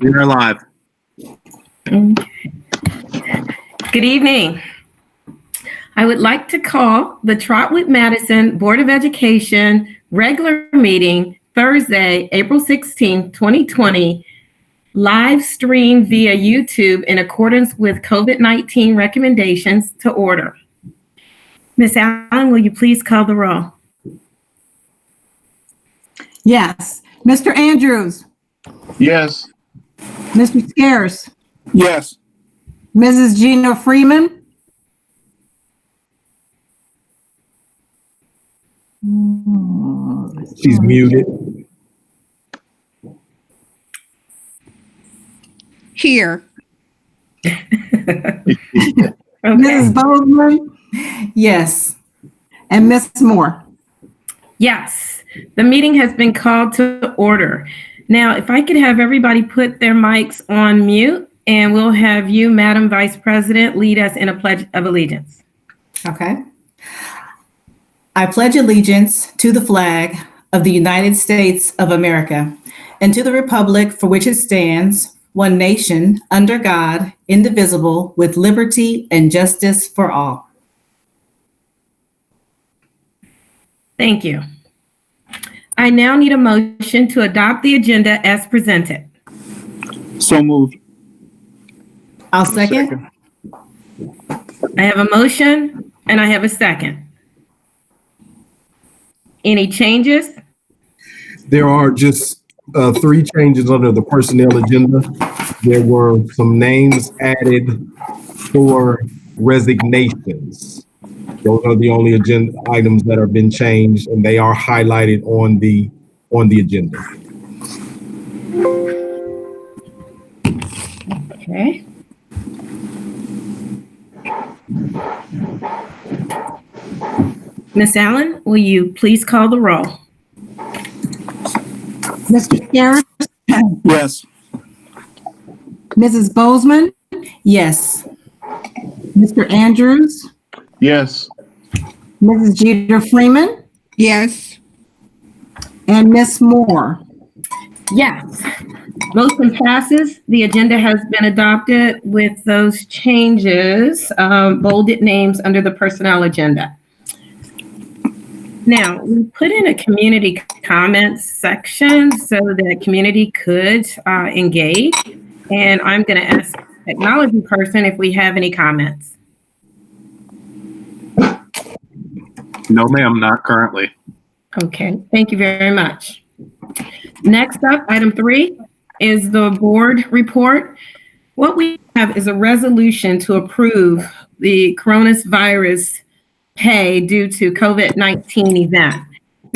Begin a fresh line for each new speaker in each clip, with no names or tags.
We're live.
Good evening. I would like to call the Trotwood-Madison Board of Education regular meeting Thursday, April 16, 2020, live stream via YouTube in accordance with COVID-19 recommendations to order. Ms. Allen, will you please call the roll?
Yes. Mr. Andrews.
Yes.
Mr. Scarce.
Yes.
Mrs. Gina Freeman.
She's muted.
Here.
Okay.
Mrs. Bozeman.
Yes.
And Ms. Moore.
Yes, the meeting has been called to order. Now, if I could have everybody put their mics on mute, and we'll have you, Madam Vice President, lead us in a pledge of allegiance.
Okay. I pledge allegiance to the flag of the United States of America and to the republic for which it stands, one nation, under God, indivisible, with liberty and justice for all.
Thank you. I now need a motion to adopt the agenda as presented.
So moved.
I'll second.
I have a motion and I have a second. Any changes?
There are just 3 changes under the personnel agenda. There were some names added for resignations. Those are the only agenda items that have been changed, and they are highlighted on the agenda.
Okay. Ms. Allen, will you please call the roll?
Mr. Scarce.
Yes.
Mrs. Bozeman.
Yes.
Mr. Andrews.
Yes.
Mrs. Gina Freeman.
Yes.
And Ms. Moore.
Yes. Motion passes. The agenda has been adopted with those changes, bolded names under the personnel agenda. Now, we put in a community comments section so that community could engage. And I'm going to ask technology person if we have any comments.
No, ma'am, not currently.
Okay, thank you very much. Next up, item 3 is the board report. What we have is a resolution to approve the coronavirus pay due to COVID-19 event.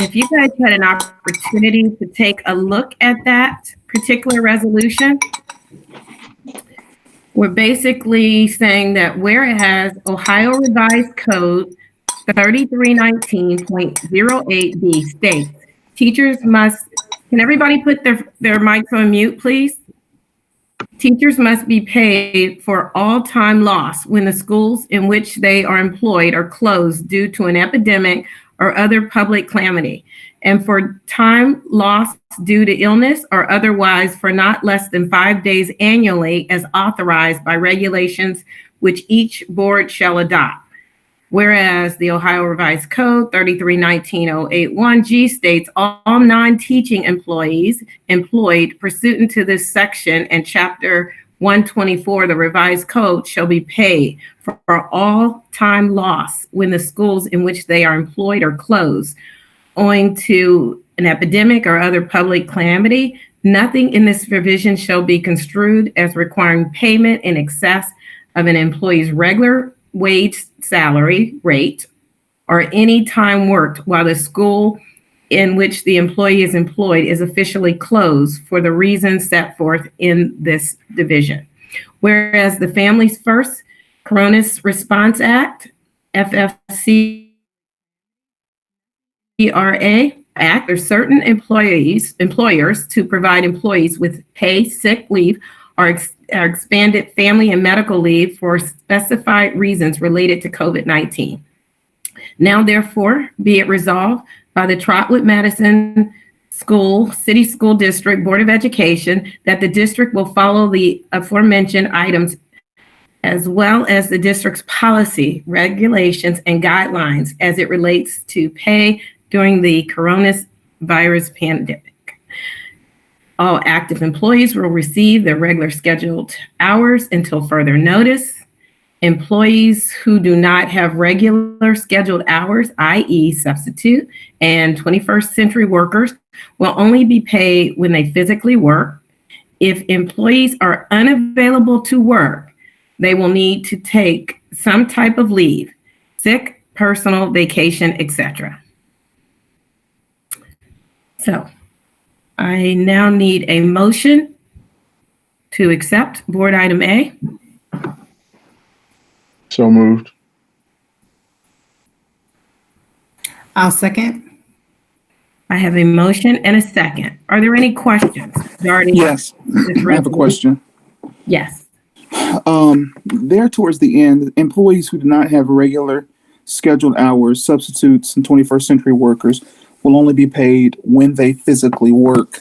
If you guys had an opportunity to take a look at that particular resolution, we're basically saying that whereas Ohio Revised Code 3319.08B states, teachers must, can everybody put their mics on mute, please? Teachers must be paid for all time lost when the schools in which they are employed are closed due to an epidemic or other public calamity, and for time lost due to illness or otherwise for not less than 5 days annually as authorized by regulations which each board shall adopt. Whereas the Ohio Revised Code 3319.081G states all non-teaching employees employed pursuant to this section and Chapter 124 of the Revised Code shall be paid for all time lost when the schools in which they are employed are closed owing to an epidemic or other public calamity. Nothing in this provision shall be construed as requiring payment in excess of an employee's regular wage salary rate or any time worked while the school in which the employee is employed is officially closed for the reasons set forth in this division. Whereas the Families First Corona Response Act, FFCRA Act, there's certain employers to provide employees with pay, sick leave, or expanded family and medical leave for specified reasons related to COVID-19. Now, therefore, be it resolved by the Trotwood-Madison city school district, Board of Education, that the district will follow the aforementioned items as well as the district's policy, regulations, and guidelines as it relates to pay during the coronavirus pandemic. All active employees will receive their regular scheduled hours until further notice. Employees who do not have regular scheduled hours, i.e. substitute and 21st century workers, will only be paid when they physically work. If employees are unavailable to work, they will need to take some type of leave, sick, personal, vacation, etc. So I now need a motion to accept board item A.
So moved.
I'll second.
I have a motion and a second. Are there any questions regarding?
Yes,
this
I have a question.
Yes.
There towards the end, employees who do not have regular scheduled hours, substitutes, and 21st century workers will only be paid when they physically work.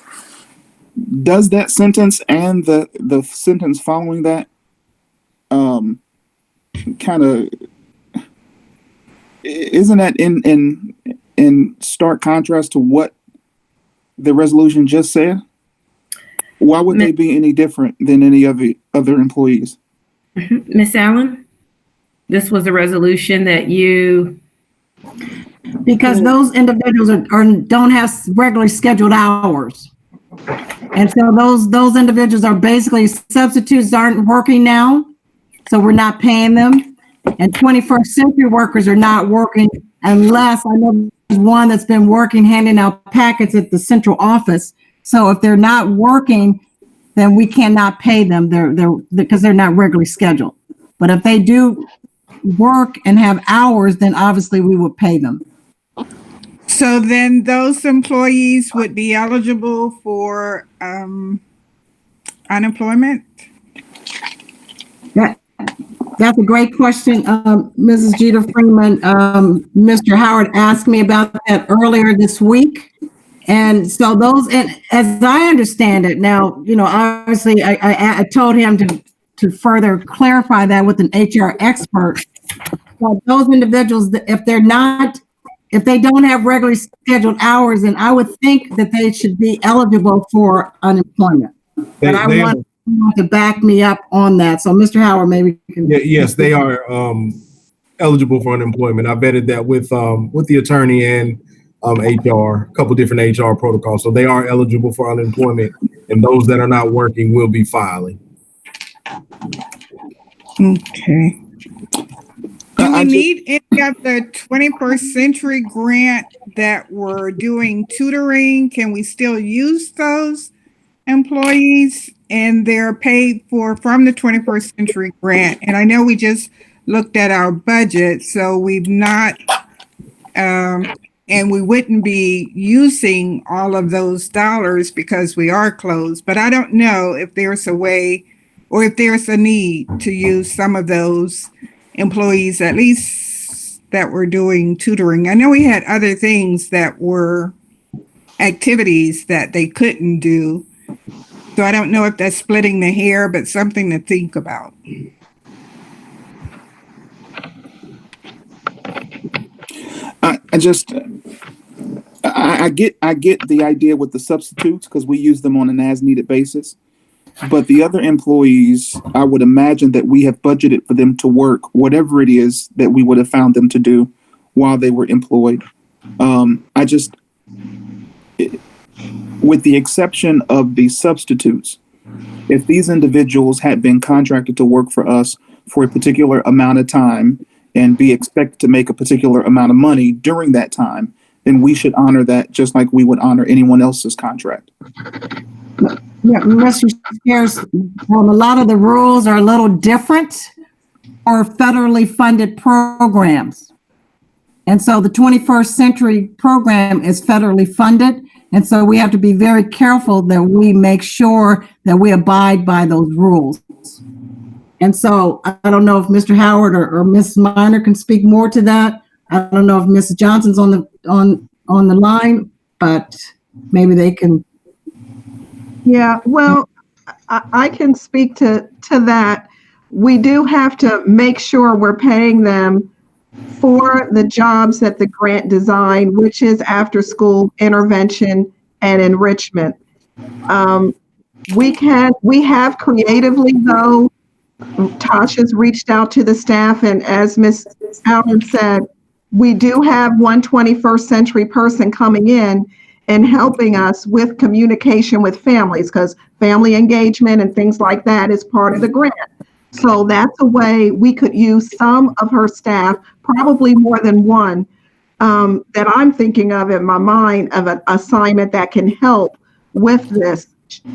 Does that sentence and the sentence following that kind of, isn't that in stark contrast to what the resolution just said? Why would they be any different than any of the other employees?
Ms. Allen, this was a resolution that you,
Because those individuals don't have regularly scheduled hours. And so those individuals are basically substitutes aren't working now, so we're not paying them. And 21st century workers are not working unless, I know there's one that's been working handing out packets at the central office. So if they're not working, then we cannot pay them. Because they're not regularly scheduled. But if they do work and have hours, then obviously we would pay them.
So then those employees would be eligible for unemployment?
That's a great question, Mrs. Jeter Freeman. Mr. Howard asked me about that earlier this week. And so those, and as I understand it now, obviously I told him to further clarify that with an HR expert. But those individuals, if they don't have regularly scheduled hours, then I would think that they should be eligible for unemployment. But I want someone to back me up on that. So Mr. Howard, maybe you can.
Yes, they are eligible for unemployment. I vetted that with the attorney and HR, a couple different HR protocols. So they are eligible for unemployment, and those that are not working will be filing.
Okay. Do we need any of the 21st century grant that were doing tutoring? Can we still use those employees and they're paid from the 21st century grant? And I know we just looked at our budget, so we've not, and we wouldn't be using all of those dollars because we are closed. But I don't know if there's a way or if there's a need to use some of those employees, at least that were doing tutoring. I know we had other things that were activities that they couldn't do. So I don't know if that's splitting the hair, but something to think about.
I get the idea with the substitutes because we use them on an as needed basis. But the other employees, I would imagine that we have budgeted for them to work whatever it is that we would have found them to do while they were employed. With the exception of the substitutes, if these individuals had been contracted to work for us for a particular amount of time and be expected to make a particular amount of money during that time, then we should honor that just like we would honor anyone else's contract.
Yeah, Mr. Spears, a lot of the rules are a little different for federally funded programs. And so the 21st century program is federally funded. And so we have to be very careful that we make sure that we abide by those rules. And so I don't know if Mr. Howard or Ms. Minor can speak more to that. I don't know if Mrs. Johnson's on the line, but maybe they can.
Yeah, well, I can speak to that. We do have to make sure we're paying them for the jobs that the grant designed, which is after school intervention and enrichment. Um, we have creatively though, Tasha's reached out to the staff, and as Ms. Allen said, we do have one 21st century person coming in and helping us with communication with families, because family engagement and things like that is part of the grant. So that's a way we could use some of her staff, probably more than one, that I'm thinking of in my mind of an assignment that can help with this.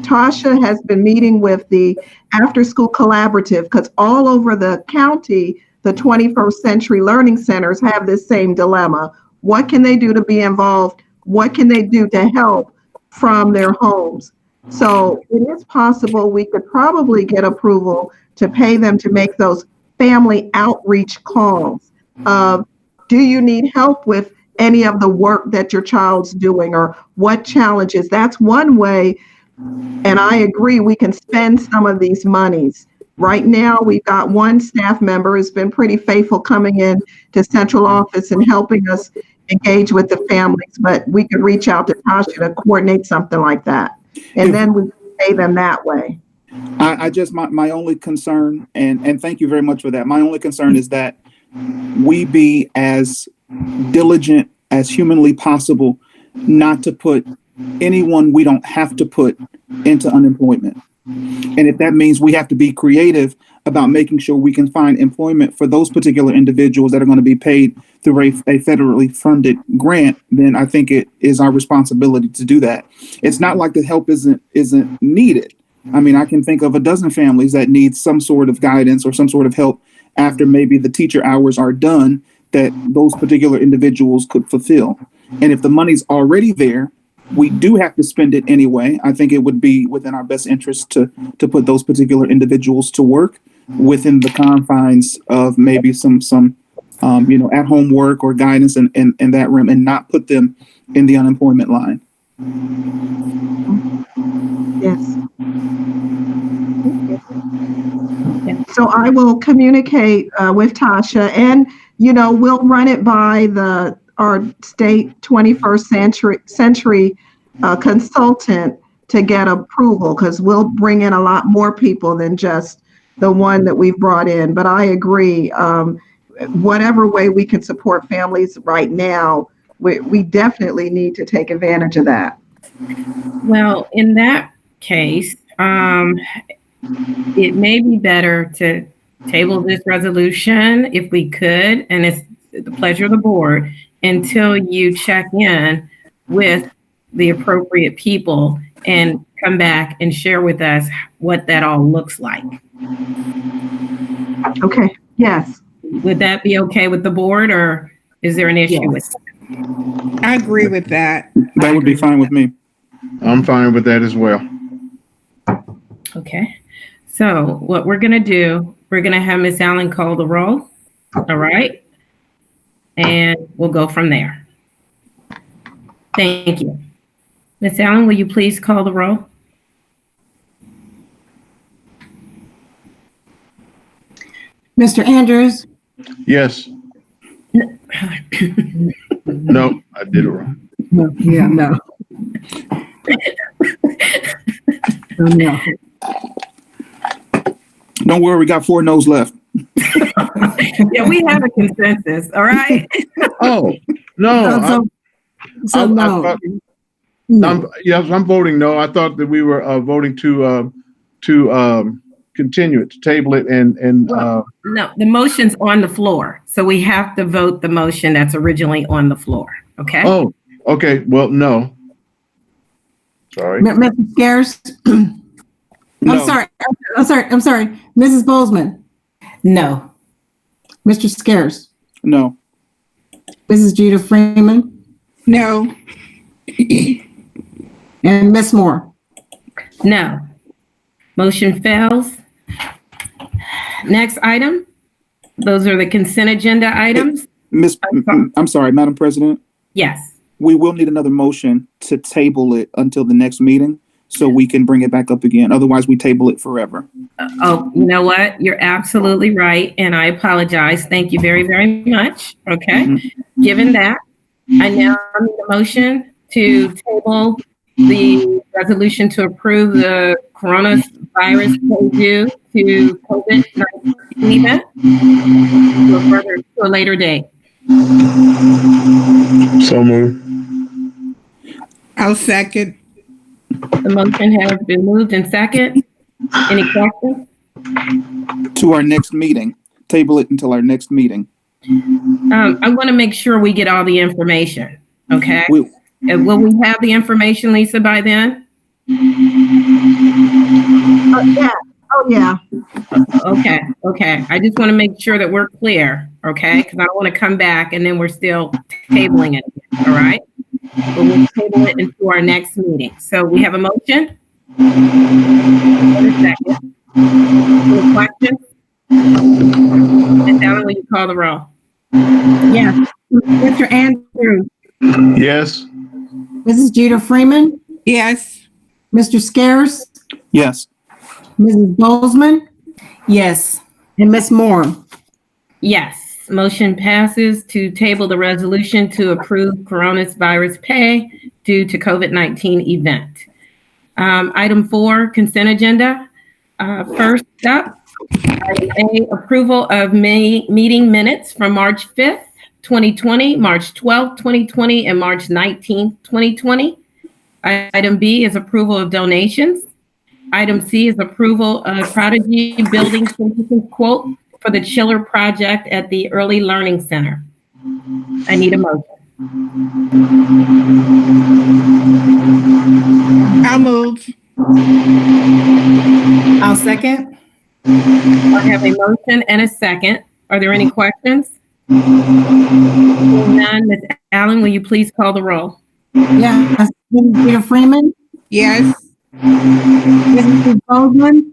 Tasha has been meeting with the after school collaborative, because all over the county, the 21st century learning centers have this same dilemma. What can they do to be involved? What can they do to help from their homes? So it is possible we could probably get approval to pay them to make those family outreach calls of, do you need help with any of the work that your child's doing, or what challenges? That's one way. And I agree, we can spend some of these monies. Right now, we've got one staff member who's been pretty faithful coming in to central office and helping us engage with the families, but we could reach out to Tasha to coordinate something like that. And then we pay them that way.
I just, my only concern, and thank you very much for that. My only concern is that we be as diligent as humanly possible not to put anyone we don't have to put into unemployment. And if that means we have to be creative about making sure we can find employment for those particular individuals that are going to be paid through a federally funded grant, then I think it is our responsibility to do that. It's not like the help isn't needed. I mean, I can think of a dozen families that need some sort of guidance or some sort of help after maybe the teacher hours are done that those particular individuals could fulfill. And if the money's already there, we do have to spend it anyway. I think it would be within our best interest to put those particular individuals to work within the confines of maybe some at home work or guidance in that realm, and not put them in the unemployment line.
Yes. So I will communicate with Tasha, and we'll run it by our state 21st century consultant to get approval, because we'll bring in a lot more people than just the one that we've brought in. But I agree, whatever way we can support families right now, we definitely need to take advantage of that.
Well, in that case, it may be better to table this resolution if we could, and it's the pleasure of the board, until you check in with the appropriate people and come back and share with us what that all looks like.
Okay, yes.
Would that be okay with the board, or is there an issue with that?
I agree with that.
That would be fine with me.
I'm fine with that as well.
Okay. So what we're going to do, we're going to have Ms. Allen call the roll. All right. And we'll go from there. Thank you. Ms. Allen, will you please call the roll?
Mr. Andrews,
Yes. No, I did it wrong.
no, yeah, no. No.
Don't worry, we got 4 no's left.
Yeah, we have a consensus. All right.
Oh, no.
So no.
I'm voting no. I thought that we were voting to continue it, to table it, and
No, the motion's on the floor. So we have to vote the motion that's originally on the floor. Okay.
oh, okay. Well, no. Sorry.
Mr. Scares?
No.
I'm sorry. Mrs. Bozeman?
No.
Mr. Scares?
No.
Mrs. Jeter Freeman?
No.
And Ms. Moore?
No. Motion fails. Next item. Those are the consent agenda items.
I'm sorry, Madam President.
Yes.
we will need another motion to table it until the next meeting so we can bring it back up again. Otherwise, we table it forever.
Oh, you know what? You're absolutely right, and I apologize. Thank you very, very much. Okay. Given that, I now need a motion to table the resolution to approve the coronavirus due to COVID-19 event to a later date.
So moved.
I'll second.
The motion has been moved and second. Any questions?
To our next meeting. Table it until our next meeting.
I want to make sure we get all the information. Okay.
We-
Will we have the information, Lisa, by then?
Yeah. Oh, yeah.
Okay. I just want to make sure that we're clear, okay? Because I don't want to come back and then we're still tabling it, all right? But we'll table it into our next meeting. So we have a motion? And a second. Any questions? And Alan, will you call the roll?
Yes. Mr. Andrews,
Yes.
Mrs. Jeter Freeman,
Yes.
Mr. Scares,
Yes.
Mrs. Bozeman,
Yes.
and Ms. Moore.
Yes. Motion passes to table the resolution to approve coronavirus pay due to COVID-19 event. Item 4, consent agenda. First up, item A, approval of meeting minutes from March 5th, 2020, March 12th, 2020, and March 19th, 2020. Item B is approval of donations. Item C is approval of Prodigy Building Solutions quote for the chiller project at the Early Learning Center. I need a motion.
I'll move.
I'll second.
I have a motion and a second. Are there any questions? Seeing none, Ms. Allen, will you please call the roll?
Yes. Mrs. Jeter Freeman,
Yes.
Mrs. Bozeman,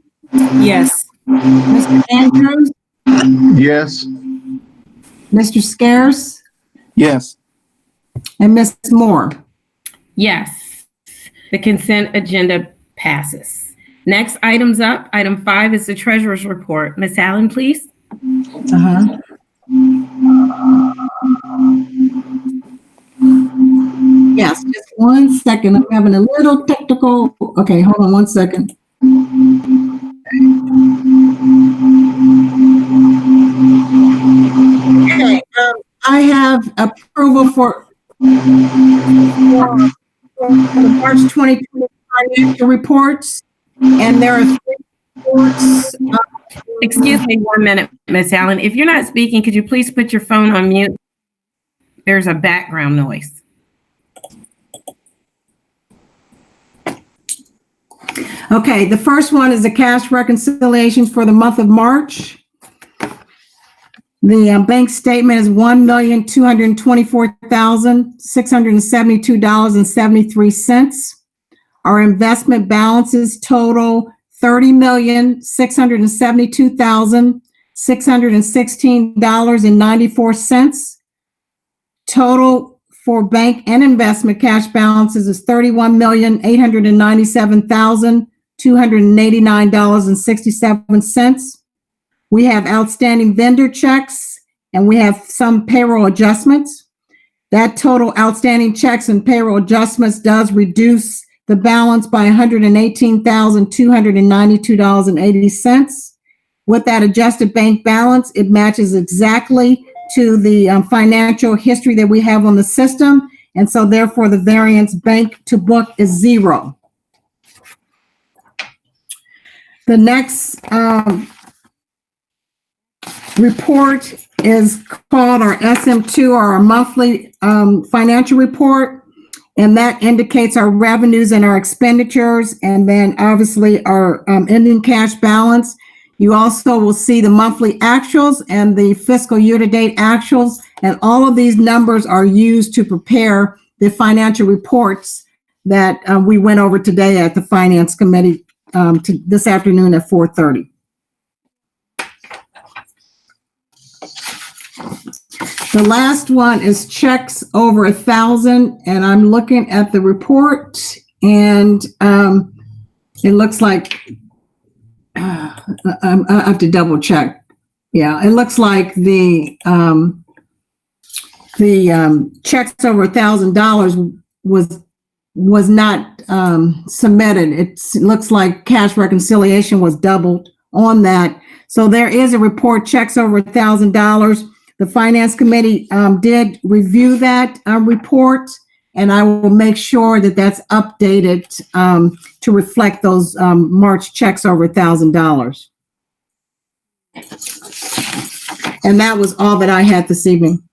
Yes.
Mr. Andrews,
Yes.
Mr. Scares,
Yes.
and Ms. Moore.
Yes, the consent agenda passes. Next items up, item 5 is the treasurer's report. Ms. Allen, please.
Yes, just 1 second. I'm having a little technical. Okay, hold on 1 second. Okay, I have approval for the March 2020 financial reports, and there are 3 reports.
Excuse me 1 minute, Ms. Allen. If you're not speaking, could you please put your phone on mute? There's a background noise.
Okay, the first one is the cash reconciliations for the month of March. The bank statement is $1,224,672.73. Our investment balances total $30,672,616.94. Total for bank and investment cash balances is $31,897,289.67. We have outstanding vendor checks and we have some payroll adjustments. That total outstanding checks and payroll adjustments does reduce the balance by $118,292.80. With that adjusted bank balance, it matches exactly to the financial history that we have on the system. And so therefore the variance bank to book is 0. The next report is called our SM2, or our monthly financial report. And that indicates our revenues and our expenditures, and then obviously our ending cash balance. You also will see the monthly actuals and the fiscal year-to-date actuals, and all of these numbers are used to prepare the financial reports that we went over today at the Finance Committee this afternoon at 4:30. The last one is checks over 1,000, and I'm looking at the report, and it looks like I have to double check. Yeah, it looks like the checks over $1,000 was not submitted. It looks like cash reconciliation was doubled on that. So there is a report, checks over $1,000. The Finance Committee did review that report, and I will make sure that that's updated to reflect those March checks over $1,000. And that was all that I had this evening.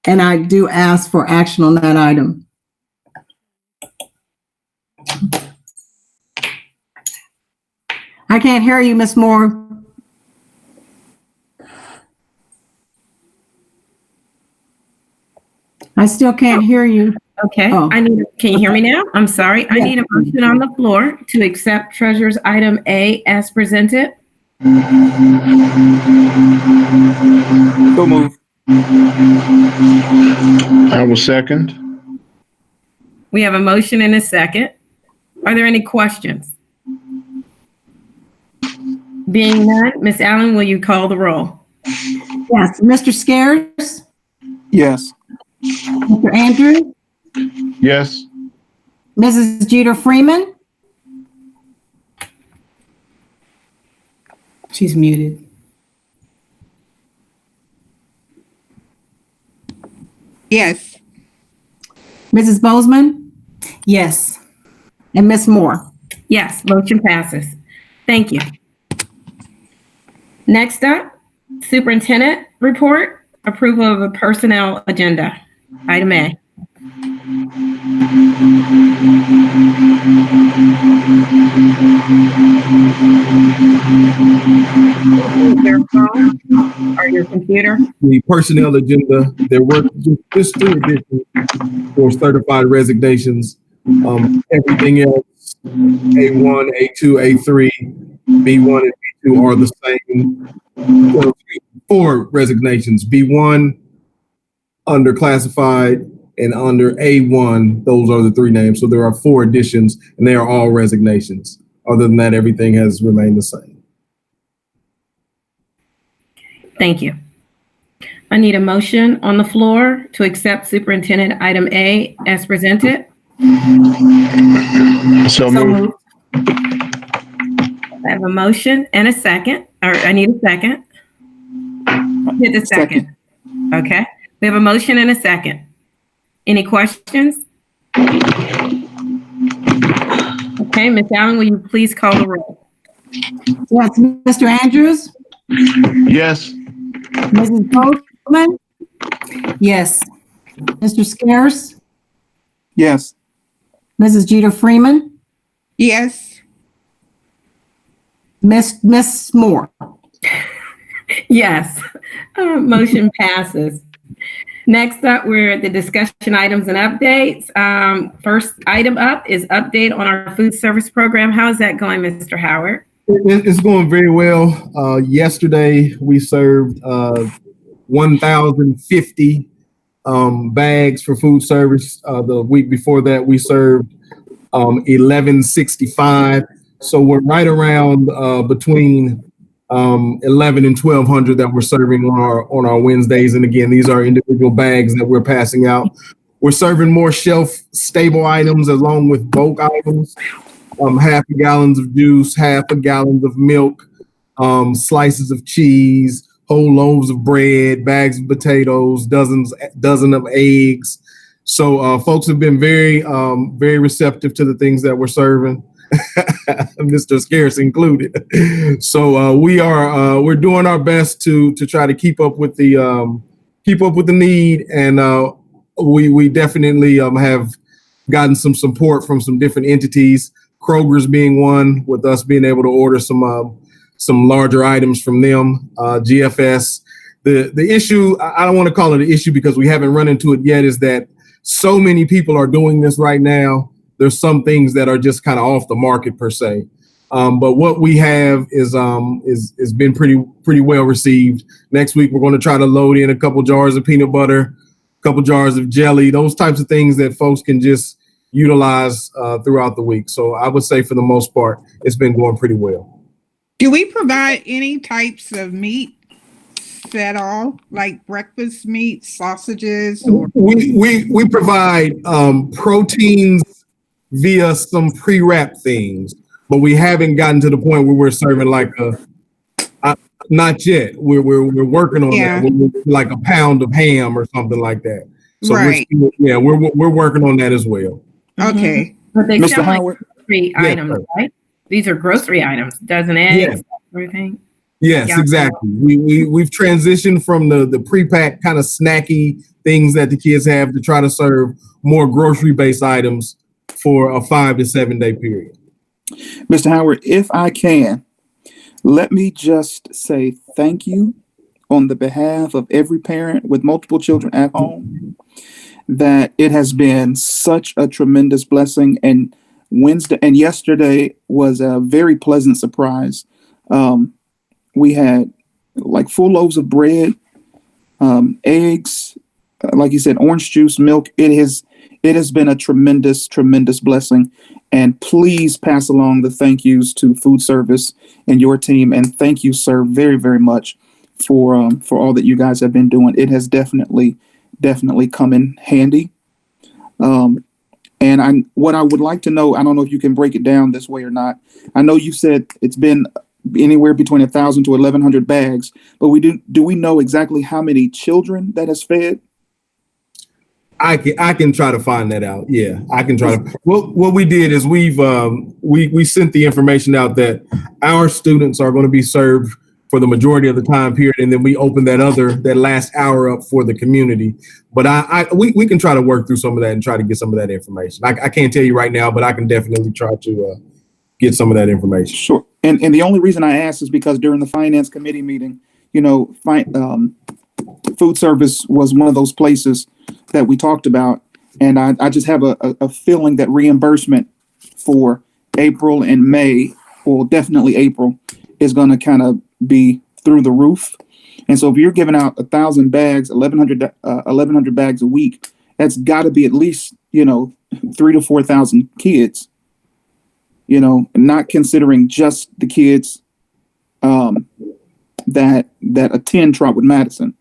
And I do ask for action on that item. I can't hear you, Ms. Moore. I still can't hear you.
Okay,
Oh.
can you hear me now? I'm sorry. I need a motion on the floor to accept Treasurer's item A as presented.
So moved.
I will second.
We have a motion and a second. Are there any questions? Being none, Ms. Allen, will you call the roll?
Yes, Mr. Scares,
Yes.
Mr. Andrews,
Yes.
Mrs. Jeter Freeman,
She's muted.
Yes.
Mrs. Bozeman,
Yes.
and Ms. Moore.
Yes, motion passes. Thank you. Next up, Superintendent Report, approval of a personnel agenda. Item A. Your phone or your computer?
The personnel agenda, there were just 3 additions for certified resignations. Everything else, A1, A2, A3, B1, and B2 are the same. Well, 4 resignations, B1 under classified, and under A1, those are the 3 names. So there are 4 additions, and they are all resignations. Other than that, everything has remained the same.
Thank you. I need a motion on the floor to accept Superintendent Item A as presented.
So moved.
I have a motion and a second, or I need a second. Hit the second. Okay. We have a motion and a second. Any questions? Okay, Ms. Allen, will you please call the roll?
Yes, Mr. Andrews,
Yes.
Mrs. Bozeman,
Yes.
Mr. Scares,
Yes.
Mrs. Jeter Freeman,
Yes.
Miss Moore.
Yes, motion passes. Next up, we're at the discussion items and updates. First item up is update on our food service program. How is that going, Mr. Howard?
It's going very well. Yesterday, we served 1,050 bags for food service. The week before that, we served 1,165. So we're right around between 1,100 and 1,200 that we're serving on our Wednesdays. And again, these are individual bags that we're passing out. We're serving more shelf-stable items along with bulk items. Half a gallons of juice, half a gallon of milk, slices of cheese, whole loaves of bread, bags of potatoes, dozen of eggs. So folks have been very receptive to the things that we're serving, Mr. Scarce included. So we're doing our best to try to keep up with the need, and we definitely have gotten some support from some different entities. Kroger's being one, with us being able to order some larger items from them. GFS. The issue, I don't want to call it an issue because we haven't run into it yet, is that so many people are doing this right now. There's some things that are just kind of off the market per se. But what we have is been pretty well received. Next week, we're going to try to load in a couple jars of peanut butter, a couple jars of jelly, those types of things that folks can just utilize throughout the week. So I would say for the most part, it's been going pretty well.
Do we provide any types of meat at all, like breakfast meat, sausages, or?
We provide proteins via some pre-wrapped things, but we haven't gotten to the point where we're serving like not yet. We're working on that. We're like a pound of ham or something like that. So
right.
We're working on that as well.
Okay.
But they
Mr.
sound like
Howard?
grocery items, right? These are grocery items, dozen eggs, everything.
Yes,
Yeah.
exactly. We've transitioned from the pre-packed kind of snacky things that the kids have to try to serve more grocery-based items for a 5 to 7 day period.
Mr. Howard, if I can, let me just say thank you on the behalf of every parent with multiple children at home, that it has been such a tremendous blessing. And Wednesday and yesterday was a very pleasant surprise. We had like full loaves of bread, eggs, like you said, orange juice, milk. It has been a tremendous blessing. And please pass along the thank yous to food service and your team. And thank you, sir, very, very much for all that you guys have been doing. It has definitely come in handy. And what I would like to know, I don't know if you can break it down this way or not. I know you said it's been anywhere between 1,000 to 1,100 bags, but do we know exactly how many children that has fed?
I can try to find that out. Yeah, I can try to. What we did is we sent the information out that our students are going to be served for the majority of the time period, and then we open that last hour up for the community. But we can try to work through some of that and try to get some of that information. I can't tell you right now, but I can definitely try to get some of that information.
Sure. And the only reason I asked is because during the finance committee meeting, food service was one of those places that we talked about. And I just have a feeling that reimbursement for April and May, well, definitely April, is going to kind of be through the roof. And so if you're giving out 1,000 bags, 1,100 bags a week, that's got to be at least, 3,000 to 4,000 kids. Not considering just the kids that attend Trotwood-Madison.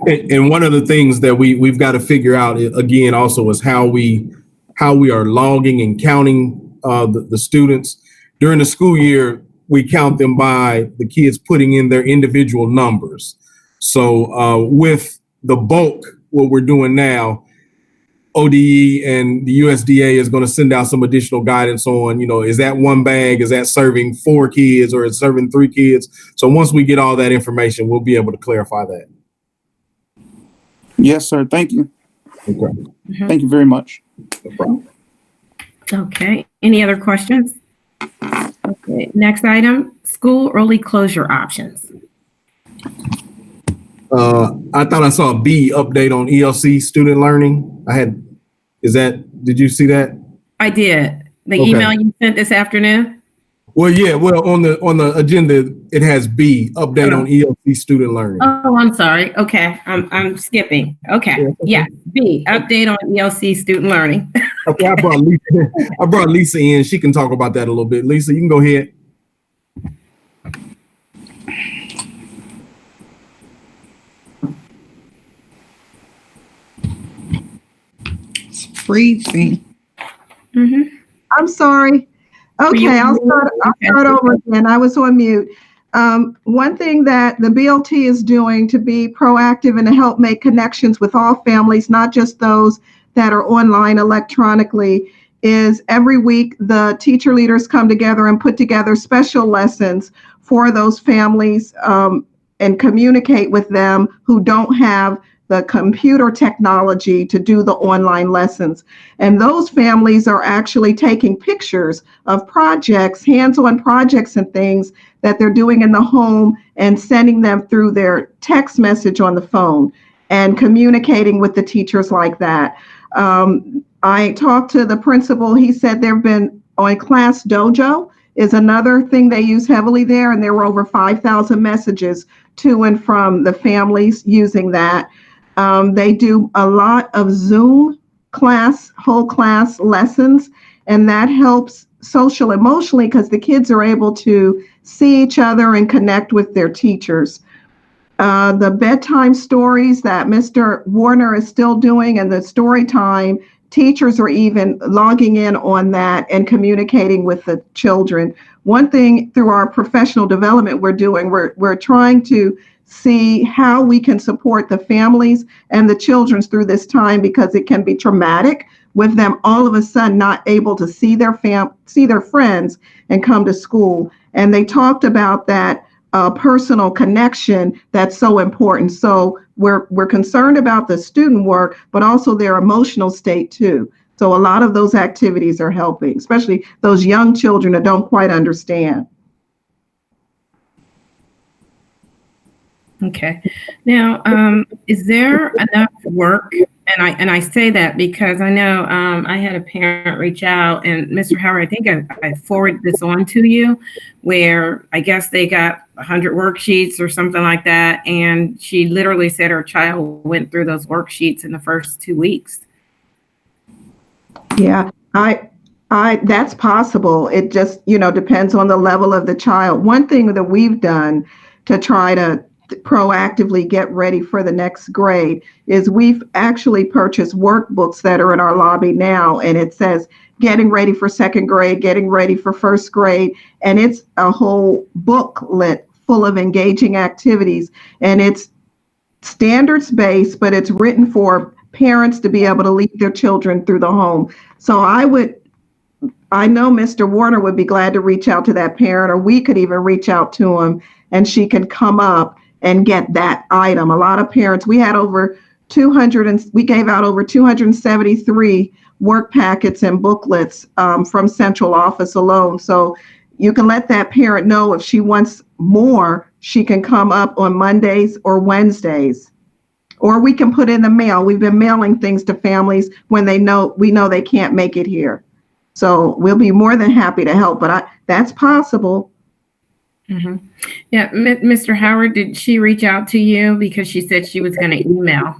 And one of the things that we've got to figure out again also is how we are logging and counting the students during the school year. We count them by the kids putting in their individual numbers. So with the bulk, what we're doing now, ODE and the USDA is going to send out some additional guidance on, is that one bag, is that serving 4 kids or is serving 3 kids? So once we get all that information, we'll be able to clarify that.
Yes, sir. Thank you.
Okay.
Mm-hmm.
Thank you very much.
No problem.
Okay. Any other questions? Okay. Next item, school early closure options.
I thought I saw a B update on ELC student learning. Did you see that?
I did. The email you sent this afternoon?
Well, yeah. Well, on the agenda, it has B update on ELC student learning.
Oh, I'm sorry. Okay. I'm skipping. Okay. Yeah. B update on ELC student learning.
Okay. I brought Lisa in. She can talk about that a little bit. Lisa, you can go ahead.
Freezing.
Mm-hmm.
I'm sorry. Okay, I'll start over again. I was on mute. One thing that the BLT is doing to be proactive and to help make connections with all families, not just those that are online electronically, is every week the teacher leaders come together and put together special lessons for those families and communicate with them who don't have the computer technology to do the online lessons. And those families are actually taking pictures of projects, hands-on projects and things that they're doing in the home and sending them through their text message on the phone and communicating with the teachers like that. I talked to the principal. He said they've been on Class Dojo, is another thing they use heavily there. And there were over 5,000 messages to and from the families using that. They do a lot of Zoom whole class lessons, and that helps social emotionally because the kids are able to see each other and connect with their teachers. The bedtime stories that Mr. Warner is still doing and the story time, teachers are even logging in on that and communicating with the children. One thing through our professional development we're trying to see how we can support the families and the children through this time, because it can be traumatic with them all of a sudden not able to see their friends and come to school. And they talked about that personal connection that's so important. So we're concerned about the student work, but also their emotional state too. So a lot of those activities are helping, especially those young children that don't quite understand.
Okay. Now, is there enough work? And I say that because I know I had a parent reach out, and Mr. Howard, I think I forwarded this on to you, where I guess they got 100 worksheets or something like that, and she literally said her child went through those worksheets in the first 2 weeks.
Yeah, that's possible. It just, depends on the level of the child. One thing that we've done to try to proactively get ready for the next grade is we've actually purchased workbooks that are in our lobby now, and it says getting ready for second grade, getting ready for first grade, and it's a whole booklet full of engaging activities, and it's standards based, but it's written for parents to be able to lead their children through the home. So I know Mr. Warner would be glad to reach out to that parent, or we could even reach out to him and she can come up and get that item. A lot of parents, we gave out over 273 work packets and booklets from central office alone. So you can let that parent know if she wants more, she can come up on Mondays or Wednesdays, or we can put in the mail. We've been mailing things to families when we know they can't make it here. So we'll be more than happy to help, but that's possible.
Mm-hmm. Yeah, Mr. Howard, did she reach out to you because she said she was going to email?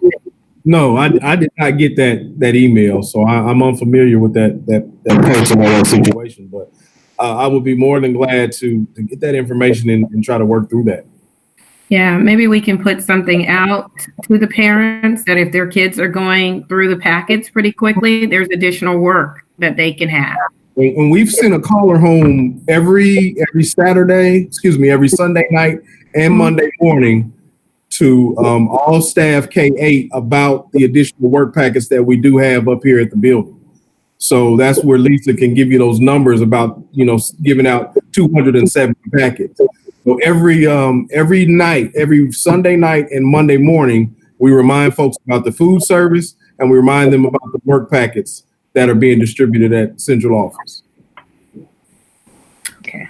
No, I did not get that email, so I'm unfamiliar with that person or that situation. But I would be more than glad to get that information and try to work through that.
Yeah, maybe we can put something out to the parents that if their kids are going through the packets pretty quickly, there's additional work that they can have.
And we've sent a caller home every Sunday night and Monday morning to all staff K-8 about the additional work packets that we do have up here at the building. So that's where Lisa can give you those numbers about, giving out 270 packets. So every night, every Sunday night and Monday morning, we remind folks about the food service and we remind them about the work packets that are being distributed at central office.
Okay.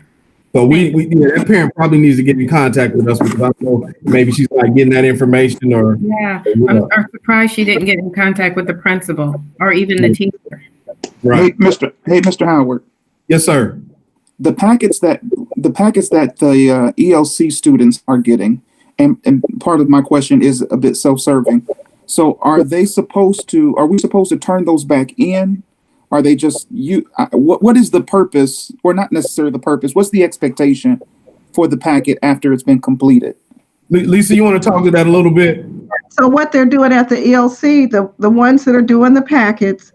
So that parent probably needs to get in contact with us because I know maybe she's not getting that information or.
Yeah, I'm surprised she didn't get in contact with the principal or even the teacher.
Right.
Hey, Mr. Howard.
Yes, sir.
The packets that the ELC students are getting, and part of my question is a bit self-serving. So are we supposed to turn those back in? Are they just what is the purpose, or not necessarily the purpose? What's the expectation for the packet after it's been completed?
Lisa, you want to talk to that a little bit?
So what they're doing at the ELC, the ones that are doing the packets,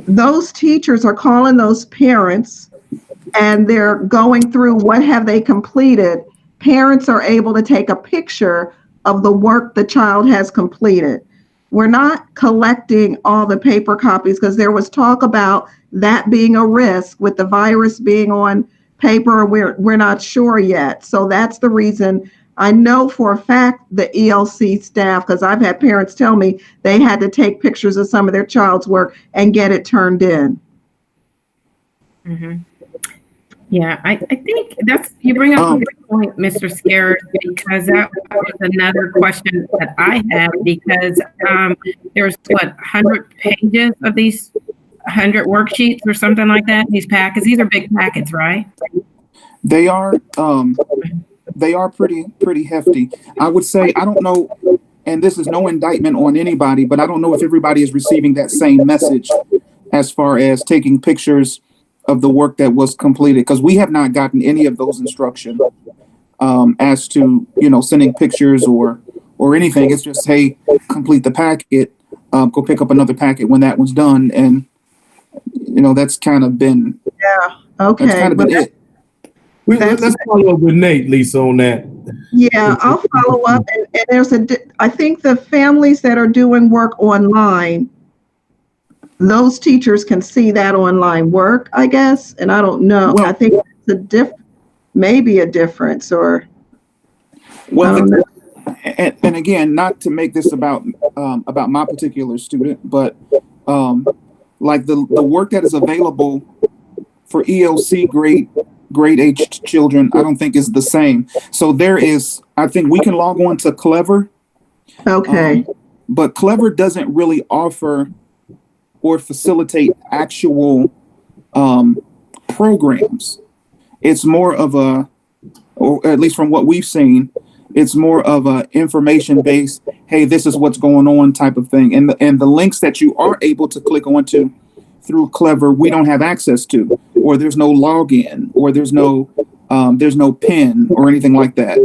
those teachers are calling those parents and they're going through what have they completed. Parents are able to take a picture of the work the child has completed. We're not collecting all the paper copies because there was talk about that being a risk with the virus being on paper. We're not sure yet. So that's the reason. I know for a fact the ELC staff, because I've had parents tell me they had to take pictures of some of their child's work and get it turned in.
Mm-hmm. Yeah, I think you bring up a good point, Mr. Scared, because that was another question that I had, because there's 100 pages of these 100 worksheets or something like that? These packets, these are big packets, right?
They are pretty hefty. I would say, I don't know, and this is no indictment on anybody, but I don't know if everybody is receiving that same message as far as taking pictures of the work that was completed, because we have not gotten any of those instructions as to, sending pictures or anything. It's just, hey, complete the packet, go pick up another packet when that one's done. And, that's kind of been,
Okay.
that's kind of been it.
Let's follow up with Nate, Lisa, on that.
Yeah, I'll follow up. And there's I think the families that are doing work online, those teachers can see that online work, I guess. And I don't know.
Well,
I think it's maybe a difference, or
well,
I don't know.
and again, not to make this about my particular student, but like the work that is available for ELC grade age children, I don't think is the same. So I think we can log on to Clever.
Okay.
But Clever doesn't really offer or facilitate actual programs. It's more of or at least from what we've seen, it's more of a information-based, hey, this is what's going on type of thing. And the links that you are able to click onto through Clever, we don't have access to, or there's no login, or there's no PIN or anything like that.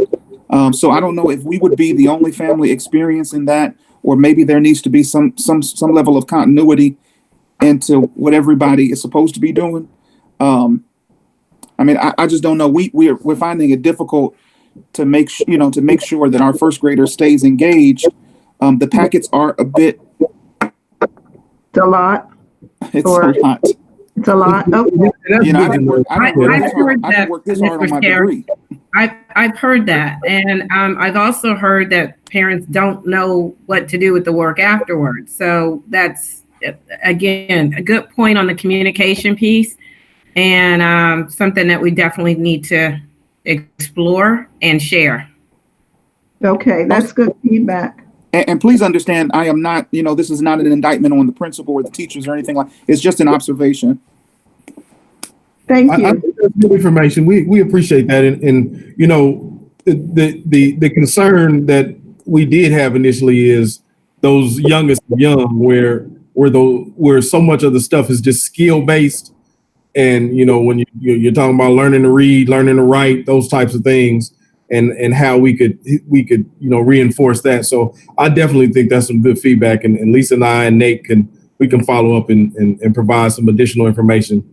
So I don't know if we would be the only family experiencing that, or maybe there needs to be some level of continuity into what everybody is supposed to be doing. I mean, I just don't know. We're finding it difficult to make sure that our first grader stays engaged. The packets are a bit.
It's a lot.
It's a lot.
It's a lot. Okay.
I didn't work this hard on my degree.
I've heard that, and I've also heard that parents don't know what to do with the work afterwards. So that's, again, a good point on the communication piece, and something that we definitely need to explore and share.
Okay, that's good feedback.
And please understand, I am not, this is not an indictment on the principal or the teachers or anything it's just an observation.
Thank you.
I think that's good information. We appreciate that. And the concern that we did have initially is those youngest of young, where so much of the stuff is just skill based. And, when you're talking about learning to read, learning to write, those types of things, and how we could reinforce that. So I definitely think that's some good feedback. And Lisa and I and Nate can follow up and provide some additional information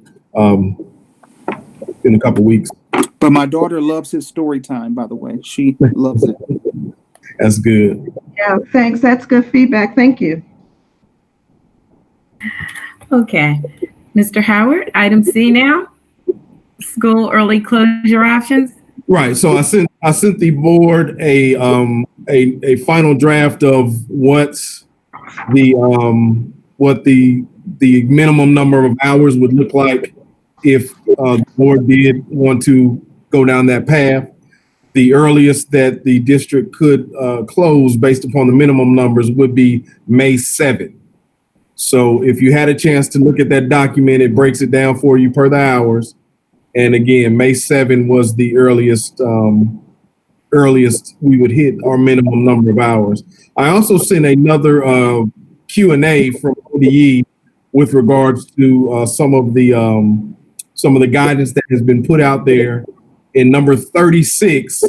in a couple weeks.
But my daughter loves his story time, by the way. She loves it.
That's good.
Yeah, thanks. That's good feedback. Thank you.
Okay. Mr. Howard, item C now, school early closure options.
Right. So I sent the board a final draft of what the minimum number of hours would look like if the board did want to go down that path. The earliest that the district could close based upon the minimum numbers would be May 7th. So if you had a chance to look at that document, it breaks it down for you per the hours. And again, May 7th was the earliest we would hit our minimum number of hours. I also sent another Q&A from ODE with regards to some of the guidance that has been put out there. In number 36,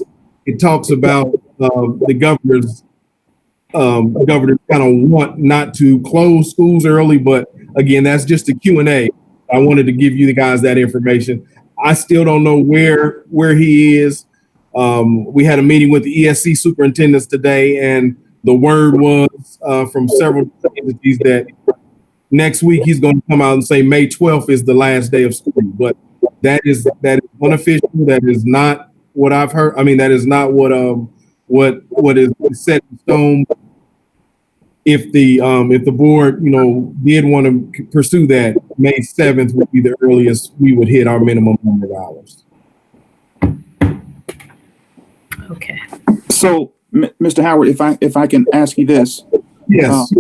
it talks about the governor kind of want not to close schools early, but again, that's just a Q&A. I wanted to give you guys that information. I still don't know where he is. We had a meeting with the ESC superintendents today, and the word was from several entities that next week he's going to come out and say May 12th is the last day of school. But that is unofficial. That is not what I've heard. I mean, that is not what is set in stone. If the board, did want to pursue that, May 7th would be the earliest we would hit our minimum number of hours.
Okay.
So, Mr. Howard, if I can ask you this.
Yes.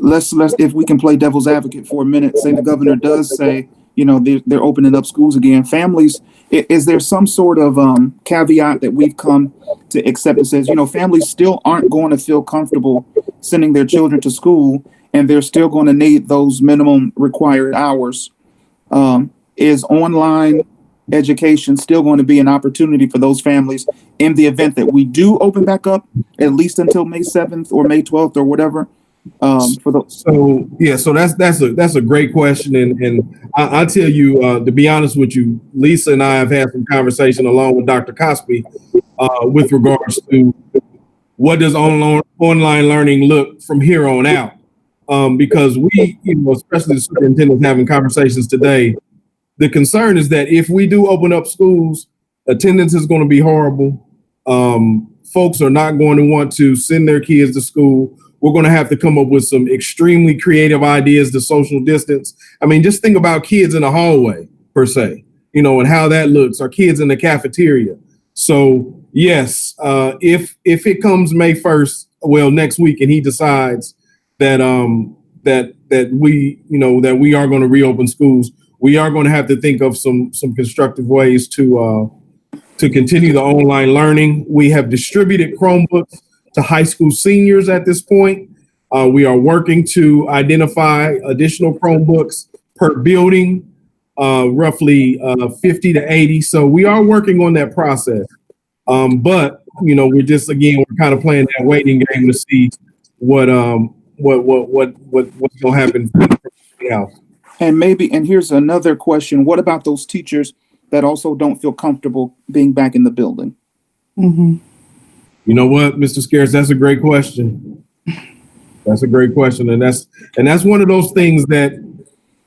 let's if we can play devil's advocate for a minute, say the governor does say, they're opening up schools again. Families, is there some sort of caveat that we've come to accept that says, families still aren't going to feel comfortable sending their children to school, and they're still going to need those minimum required hours? Is online education still going to be an opportunity for those families in the event that we do open back up, at least until May 7th or May 12th or whatever?
So that's a great question, and I'll tell you, to be honest with you, Lisa and I have had some conversation along with Dr. Cosby with regards to what does online learning look from here on out, because we, especially the superintendents having conversations today, the concern is that if we do open up schools, attendance is going to be horrible. Folks are not going to want to send their kids to school. We're going to have to come up with some extremely creative ideas to social distance. I mean, just think about kids in the hallway, per se, and how that looks, or kids in the cafeteria. So, yes, if it comes May 1st, well, next week, and he decides that that we are going to reopen schools, we are going to have to think of some constructive ways to continue the online learning. We have distributed Chromebooks to high school seniors at this point. We are working to identify additional Chromebooks per building, roughly 50 to 80. So we are working on that process. But we're kind of playing that waiting game to see what's going to happen else.
And here's another question. What about those teachers that also don't feel comfortable being back in the building?
Mm-hmm.
You know what, Mr. Scarce, that's a great question. That's a great question. And that's one of those things that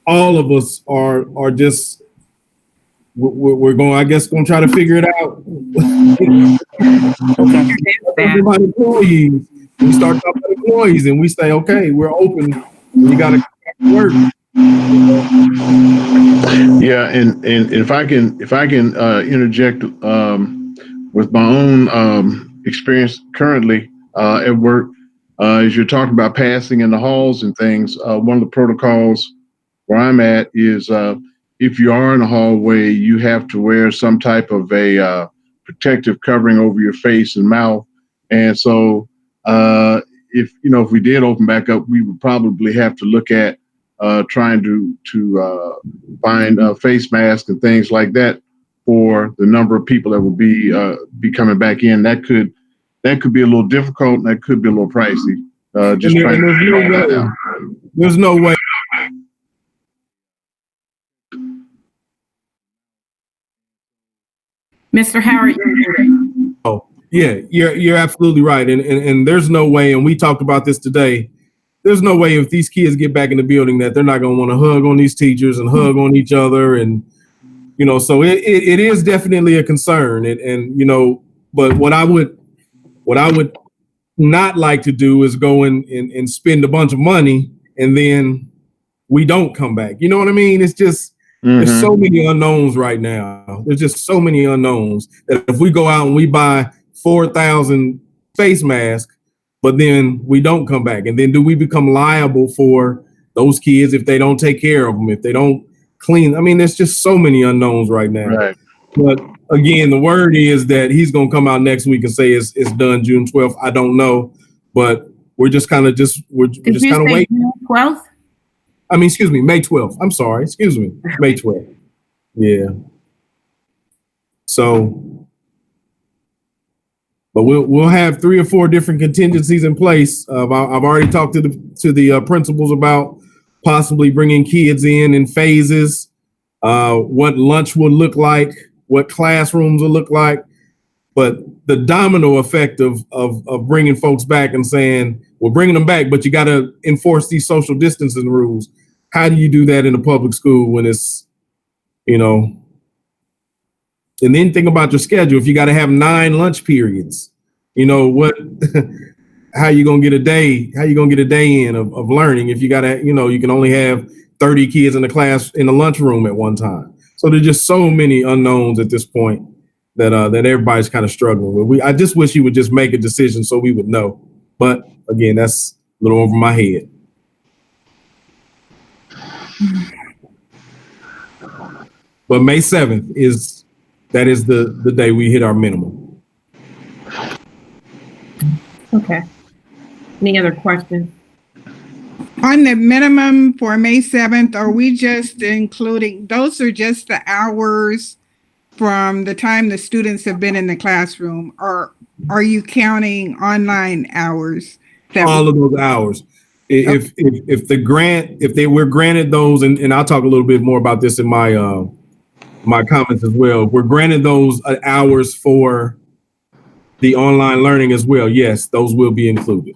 all of us are just, we're going to try to figure it out. About employees, we start talking about employees and we say, okay, we're open. You got to work.
Yeah, and if I can interject with my own experience currently at work, as you're talking about passing in the halls and things, one of the protocols where I'm at is if you are in a hallway, you have to wear some type of a protective covering over your face and mouth. And so if we did open back up, we would probably have to look at trying to find face masks and things like that for the number of people that will be coming back in. That could be a little difficult, and that could be a little pricey.
There's no way.
Mr. Howard.
Oh, yeah, you're absolutely right. And there's no way, and we talked about this today, there's no way if these kids get back in the building that they're not going to want to hug on these teachers and hug on each other. And, so it is definitely a concern. But what I would not like to do is go and spend a bunch of money and then we don't come back. You know what I mean? It's just, there's so many unknowns right now. There's just so many unknowns that if we go out and we buy 4,000 face masks, but then we don't come back, and then do we become liable for those kids if they don't take care of them, if they don't clean? I mean, there's just so many unknowns right now.
Right.
But again, the word is that he's going to come out next week and say it's done June 12th. I don't know, but we're just kind of waiting.
June 12th?
I mean, excuse me, May 12th. I'm sorry. Excuse me, May 12th. Yeah. So, but we'll have 3 or 4 different contingencies in place. I've already talked to the principals about possibly bringing kids in phases, what lunch would look like, what classrooms will look like. But the domino effect of bringing folks back and saying, we're bringing them back, but you got to enforce these social distancing rules. How do you do that in a public school when it's, and then think about your schedule. If you got to have 9 lunch periods, how you going to get a day? How you going to get a day in of learning if you got to, you can only have 30 kids in the class in the lunchroom at one time. So there's just so many unknowns at this point that everybody's kind of struggling with. I just wish he would just make a decision so we would know. But again, that's a little over my head. But May 7th is the day we hit our minimum.
Okay. Any other questions?
On the minimum for May 7th, are we just including, those are just the hours from the time the students have been in the classroom, or are you counting online hours?
All of those hours. If we're granted those, and I'll talk a little bit more about this in my my comments as well. We're granted those hours for the online learning as well. Yes, those will be included.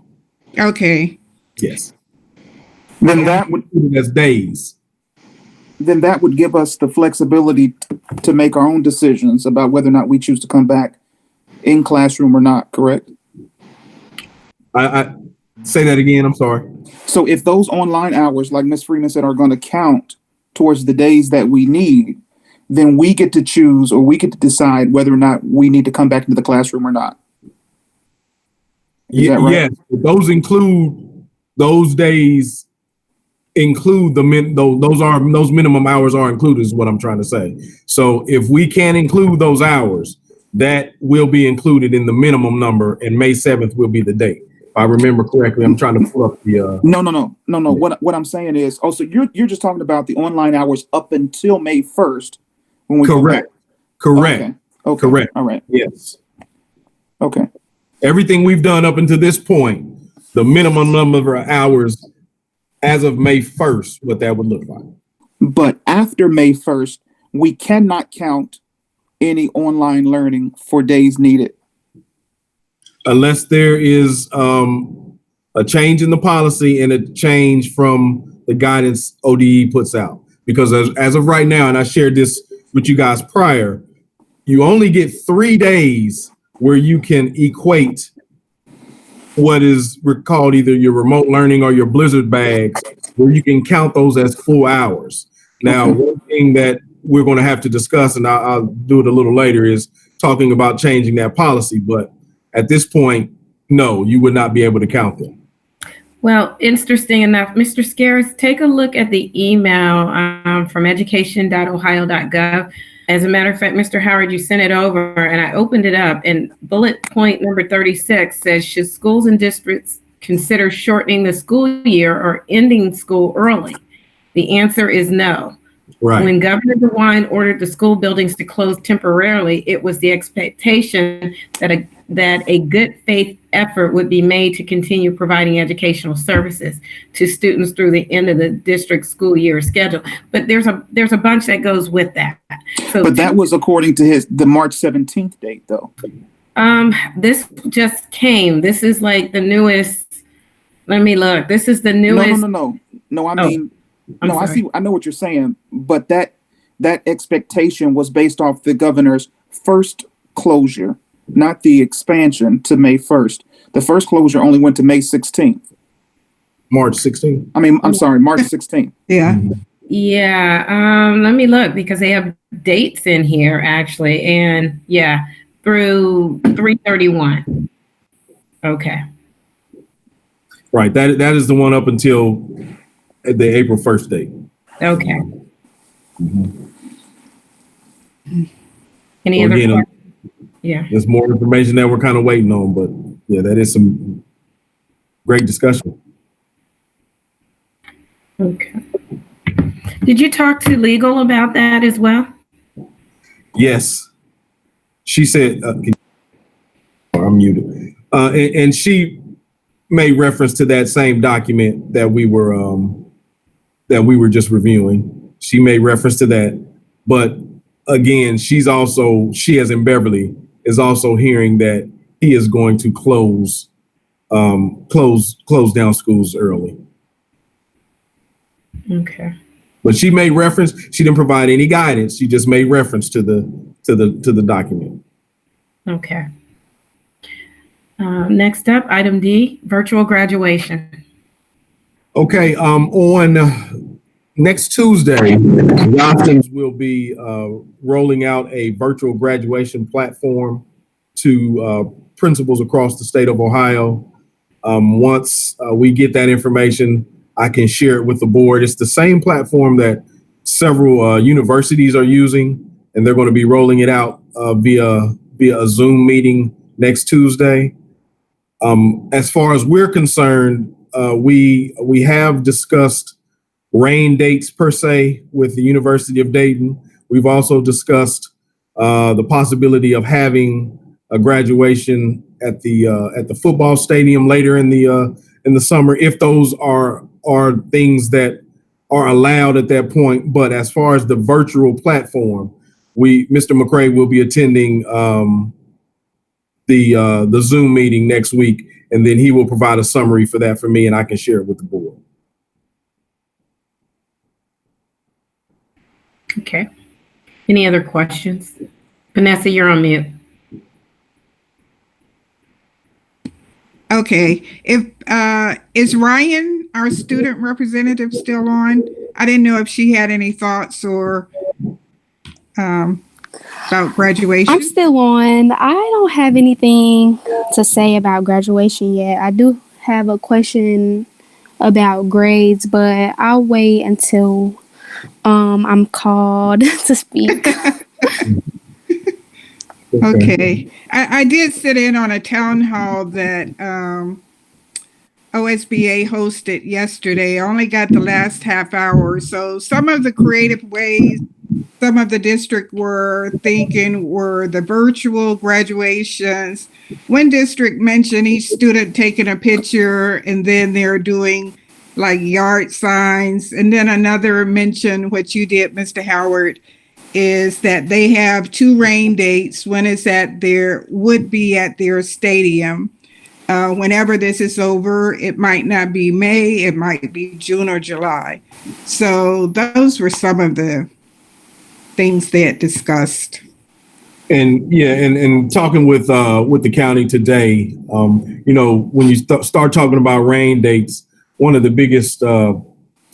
Okay.
Yes.
Then that would
as days.
then that would give us the flexibility to make our own decisions about whether or not we choose to come back in classroom or not, correct?
I say that again, I'm sorry.
So if those online hours, like Ms. Freeman said, are going to count towards the days that we need, then we get to choose, or we get to decide whether or not we need to come back into the classroom or not. Is that right?
Yes, those days include those minimum hours are included is what I'm trying to say. So if we can include those hours, that will be included in the minimum number, and May 7th will be the date. If I remember correctly, I'm trying to pull up the
No. What I'm saying is, so you're just talking about the online hours up until May 1st when we
correct.
Okay.
Correct.
All right.
Yes.
Okay.
Everything we've done up until this point, the minimum number of hours as of May 1st, what that would look like.
But after May 1st, we cannot count any online learning for days needed.
Unless there is a change in the policy and a change from the guidance ODE puts out. Because as of right now, and I shared this with you guys prior, you only get 3 days where you can equate what is called either your remote learning or your Blizzard bags, where you can count those as full hours. Now, one thing that we're going to have to discuss, and I'll do it a little later, is talking about changing that policy. But at this point, no, you would not be able to count them.
Well, interesting enough, Mr. Scaris, take a look at the email from education.ohio.gov. As a matter of fact, Mr. Howard, you sent it over and I opened it up, and bullet point number 36 says, should schools and districts consider shortening the school year or ending school early? The answer is no.
Right.
When Governor DeWine ordered the school buildings to close temporarily, it was the expectation that a good faith effort would be made to continue providing educational services to students through the end of the district school year schedule. But there's a bunch that goes with that. So,
but that was according to the March 17th date, though.
This just came. This is like the newest. Let me look. This is the newest.
No. I know what you're saying, but that expectation was based off the governor's first closure, not the expansion to May 1st. The first closure only went to May 16th.
March 16th?
I'm sorry, March 16th.
Yeah.
Yeah. Let me look because they have dates in here actually. And yeah, through 3/31. Okay.
Right. That is the one up until the April 1st date.
Okay.
Mm-hmm.
Any other questions? Yeah.
There's more information that we're kind of waiting on, but yeah, that is some great discussion.
Okay. Did you talk to legal about that as well?
Yes. She said, I'm muted. And she made reference to that same document that we were just reviewing. She made reference to that, but again, she as in Beverly is also hearing that he is going to close down schools early.
Okay.
But she made reference. She didn't provide any guidance. She just made reference to the document.
Okay. Next up, item D, virtual graduation.
Okay. On next Tuesday, Watkins will be rolling out a virtual graduation platform to principals across the state of Ohio. Once we get that information, I can share it with the board. It's the same platform that several universities are using, and they're going to be rolling it out via a Zoom meeting next Tuesday. As far as we're concerned, we have discussed rain dates per se with the University of Dayton. We've also discussed the possibility of having a graduation at the football stadium later in the summer, if those are things that are allowed at that point. But as far as the virtual platform, Mr. McCray will be attending the Zoom meeting next week, and then he will provide a summary for that for me, and I can share it with the board.
Okay. Any other questions? Vanessa, you're on mute.
Okay, if is Ryan, our student representative, still on? I didn't know if she had any thoughts or about graduation.
I'm still on. I don't have anything to say about graduation yet. I do have a question about grades, but I'll wait until I'm called to speak.
Okay. I did sit in on a town hall that OSBA hosted yesterday. I only got the last half hour. So some of the creative ways some of the district were thinking were the virtual graduations. One district mentioned each student taking a picture and then they're doing like yard signs. And then another mentioned what you did, Mr. Howard, is that they have 2 rain dates. One is would be at their stadium. Whenever this is over, it might not be May, it might be June or July. So those were some of the things they had discussed.
And yeah, and talking with the county today, when you start talking about rain dates, one of the biggest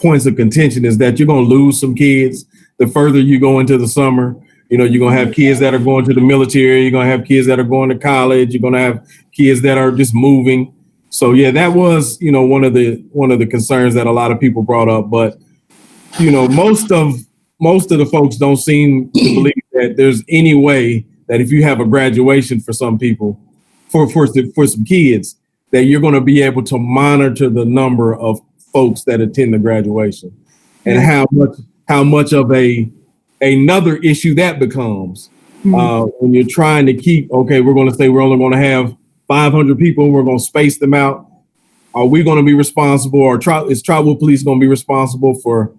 points of contention is that you're going to lose some kids the further you go into the summer. You're going to have kids that are going to the military. You're going to have kids that are going to college. You're going to have kids that are just moving. So yeah, that was one of the concerns that a lot of people brought up. But most of the folks don't seem to believe that there's any way that if you have a graduation for some people, for some kids, that you're going to be able to monitor the number of folks that attend the graduation, and how much of another issue that becomes when you're trying to keep. Okay, we're going to say we're only going to have 500 people. We're going to space them out. Are we going to be responsible, or is Trotwood Police going to be responsible for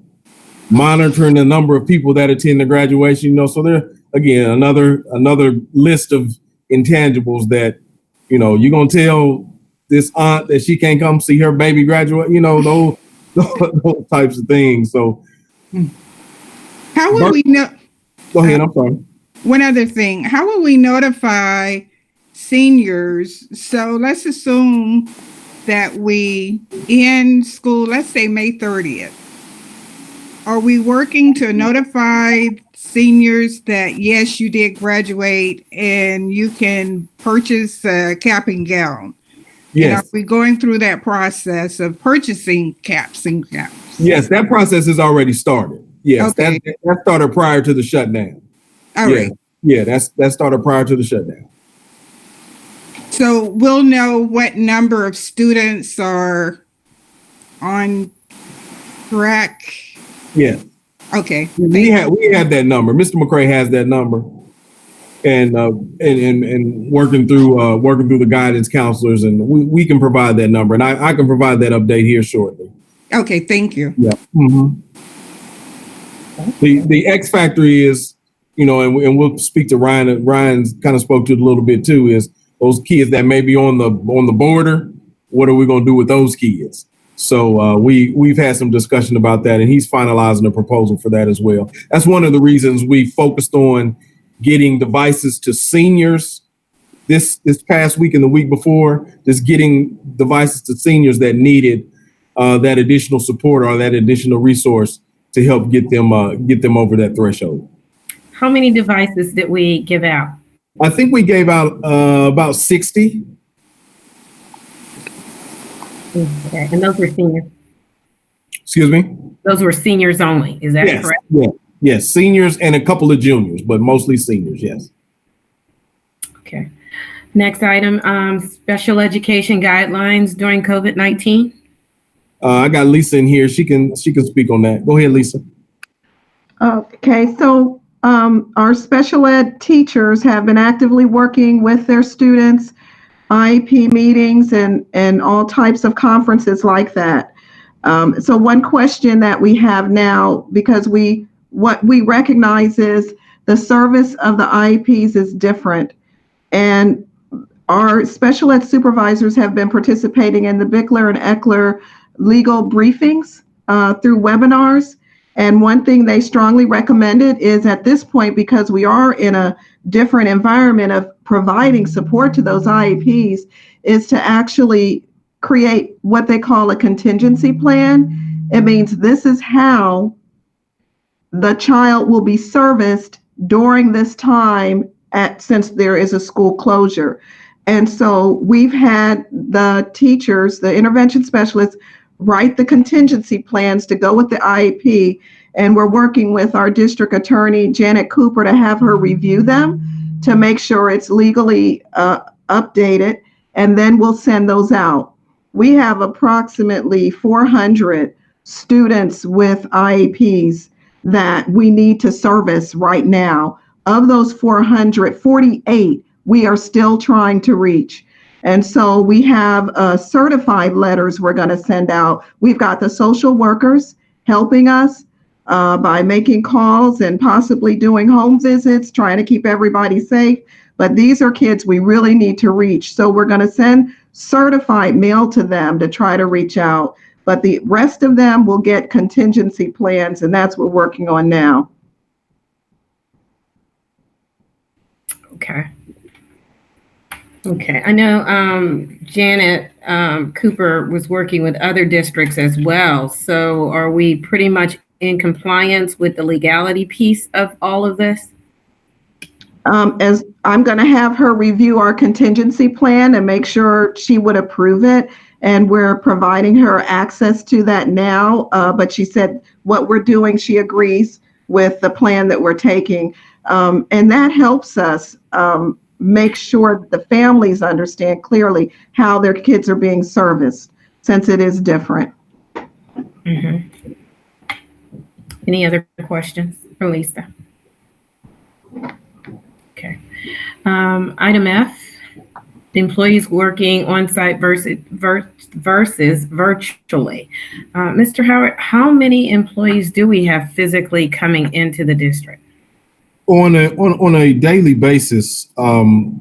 monitoring the number of people that attend the graduation? So there again, another list of intangibles that you're gonna tell this aunt that she can't come see her baby graduate. Those types of things. So
how will we know?
Go ahead. I'm sorry.
One other thing, how will we notify seniors? So let's assume that we end school, let's say May 30th. Are we working to notify seniors that, yes, you did graduate and you can purchase a cap and gown?
Yes.
And are we going through that process of purchasing caps and gowns?
Yes, that process has already started. Yes,
okay.
that started prior to the shutdown.
All right.
Yeah, that started prior to the shutdown.
So we'll know what number of students are on track.
Yeah.
Okay.
We had that number. Mr. McCray has that number, and working through the guidance counselors, and we can provide that number, and I can provide that update here shortly.
Okay. Thank you.
Yeah. Mm-hmm. The X factor is, and we'll speak to Ryan. And Ryan's kind of spoke to it a little bit too. Is those kids that may be on the border? What are we going to do with those kids? So we've had some discussion about that, and he's finalizing a proposal for that as well. That's one of the reasons we focused on getting devices to seniors this past week and the week before, just getting devices to seniors that needed that additional support or that additional resource to help get them over that threshold.
How many devices did we give out?
I think we gave out about 60.
Okay, and those were seniors.
Excuse me?
Those were seniors only, is that
Yes,
correct?
yeah, yes, seniors and a couple of juniors, but mostly seniors, yes.
Okay. Next item, special education guidelines during COVID-19.
I got Lisa in here. She can speak on that. Go ahead, Lisa.
Okay, so our special ed teachers have been actively working with their students, IEP meetings, and all types of conferences like that. So one question that we have now, because what we recognize is the service of the IEPs is different, and our special ed supervisors have been participating in the Bickler and Eckler legal briefings through webinars. And one thing they strongly recommended is at this point, because we are in a different environment of providing support to those IEPs, is to actually create what they call a contingency plan. It means this is how the child will be serviced during this time since there is a school closure. And so we've had the teachers, the intervention specialists, write the contingency plans to go with the IEP. And we're working with our district attorney, Janet Cooper, to have her review them to make sure it's legally updated. And then we'll send those out. We have approximately 400 students with IEPs that we need to service right now. Of those 448, we are still trying to reach. And so we have certified letters we're going to send out. We've got the social workers helping us by making calls and possibly doing home visits, trying to keep everybody safe. But these are kids we really need to reach. So we're going to send certified mail to them to try to reach out. But the rest of them will get contingency plans, and that's what we're working on now.
Okay. Okay. I know Janet Cooper was working with other districts as well. So are we pretty much in compliance with the legality piece of all of this?
As I'm going to have her review our contingency plan and make sure she would approve it. And we're providing her access to that now. But she said what we're doing, she agrees with the plan that we're taking. And that helps us make sure the families understand clearly how their kids are being serviced, since it is different.
Mm-hmm. Any other questions for Lisa? Okay. Item F, the employees working on site versus virtually. Mr. Howard, how many employees do we have physically coming into the district?
On a daily basis,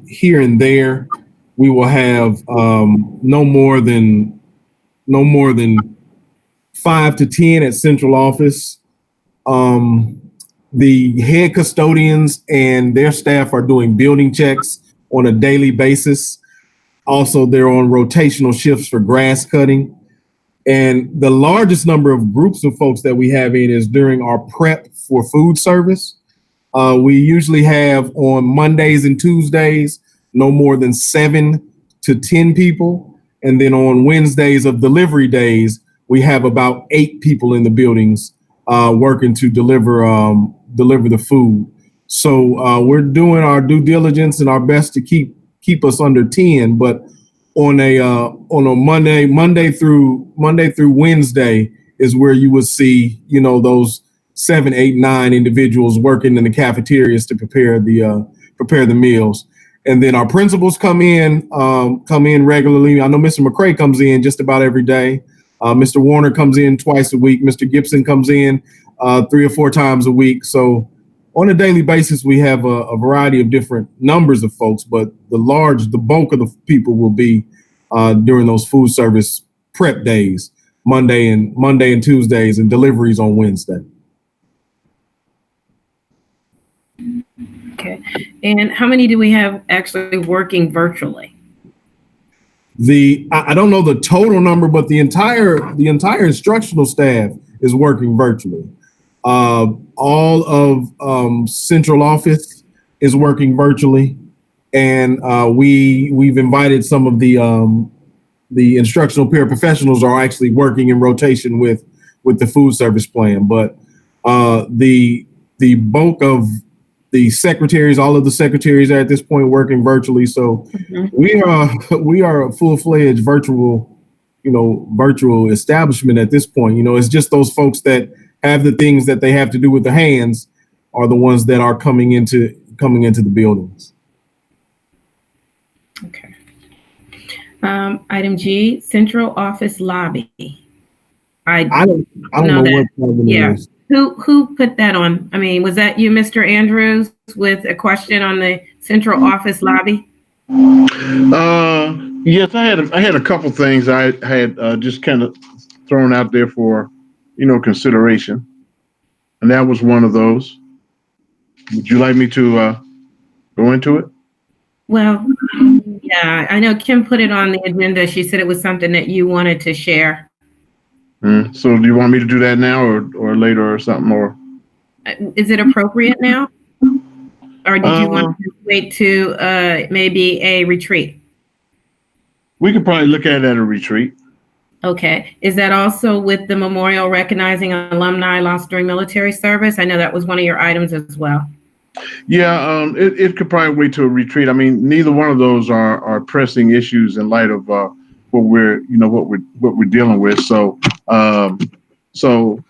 here and there, we will have no more than 5 to 10 at central office. The head custodians and their staff are doing building checks on a daily basis. Also, they're on rotational shifts for grass cutting. And the largest number of groups of folks that we have in is during our prep for food service. We usually have on Mondays and Tuesdays, no more than 7 to 10 people. And then on Wednesdays of delivery days, we have about 8 people in the buildings working to deliver the food. So we're doing our due diligence and our best to keep us under 10. But on a Monday through Wednesday is where you would see, those 7, 8, 9 individuals working in the cafeterias to prepare the meals. And then our principals come in regularly. I know Mr. McCray comes in just about every day. Mr. Warner comes in twice a week. Mr. Gibson comes in 3 or 4 times a week. So on a daily basis, we have a variety of different numbers of folks, but the bulk of the people will be during those food service prep days, Monday and Tuesdays, and deliveries on Wednesday.
Okay. And how many do we have actually working virtually?
I don't know the total number, but the entire instructional staff is working virtually. All of central office is working virtually, and we've invited some of the instructional paraprofessionals are actually working in rotation with with the food service plan. But the bulk of the secretaries, all of the secretaries are at this point working virtually. So we are a full-fledged virtual establishment at this point. It's just those folks that have the things that they have to do with their hands are the ones that are coming into the buildings.
Okay. Item G, central office lobby. I don't know what that is. Who put that on? I mean, was that you, Mr. Andrews, with a question on the central office lobby?
Yes, I had a couple things I had just kind of thrown out there for, consideration, and that was one of those. Would you like me to go into it?
Well, yeah, I know Kim put it on the agenda. She said it was something that you wanted to share.
So do you want me to do that now or later or something? Or
is it appropriate now? Or did you want to wait to maybe a retreat?
We could probably look at it at a retreat.
Okay. Is that also with the memorial recognizing alumni lost during military service? I know that was one of your items as well.
Yeah, it could probably wait to a retreat. I mean, neither one of those are pressing issues in light of what we're dealing with. So so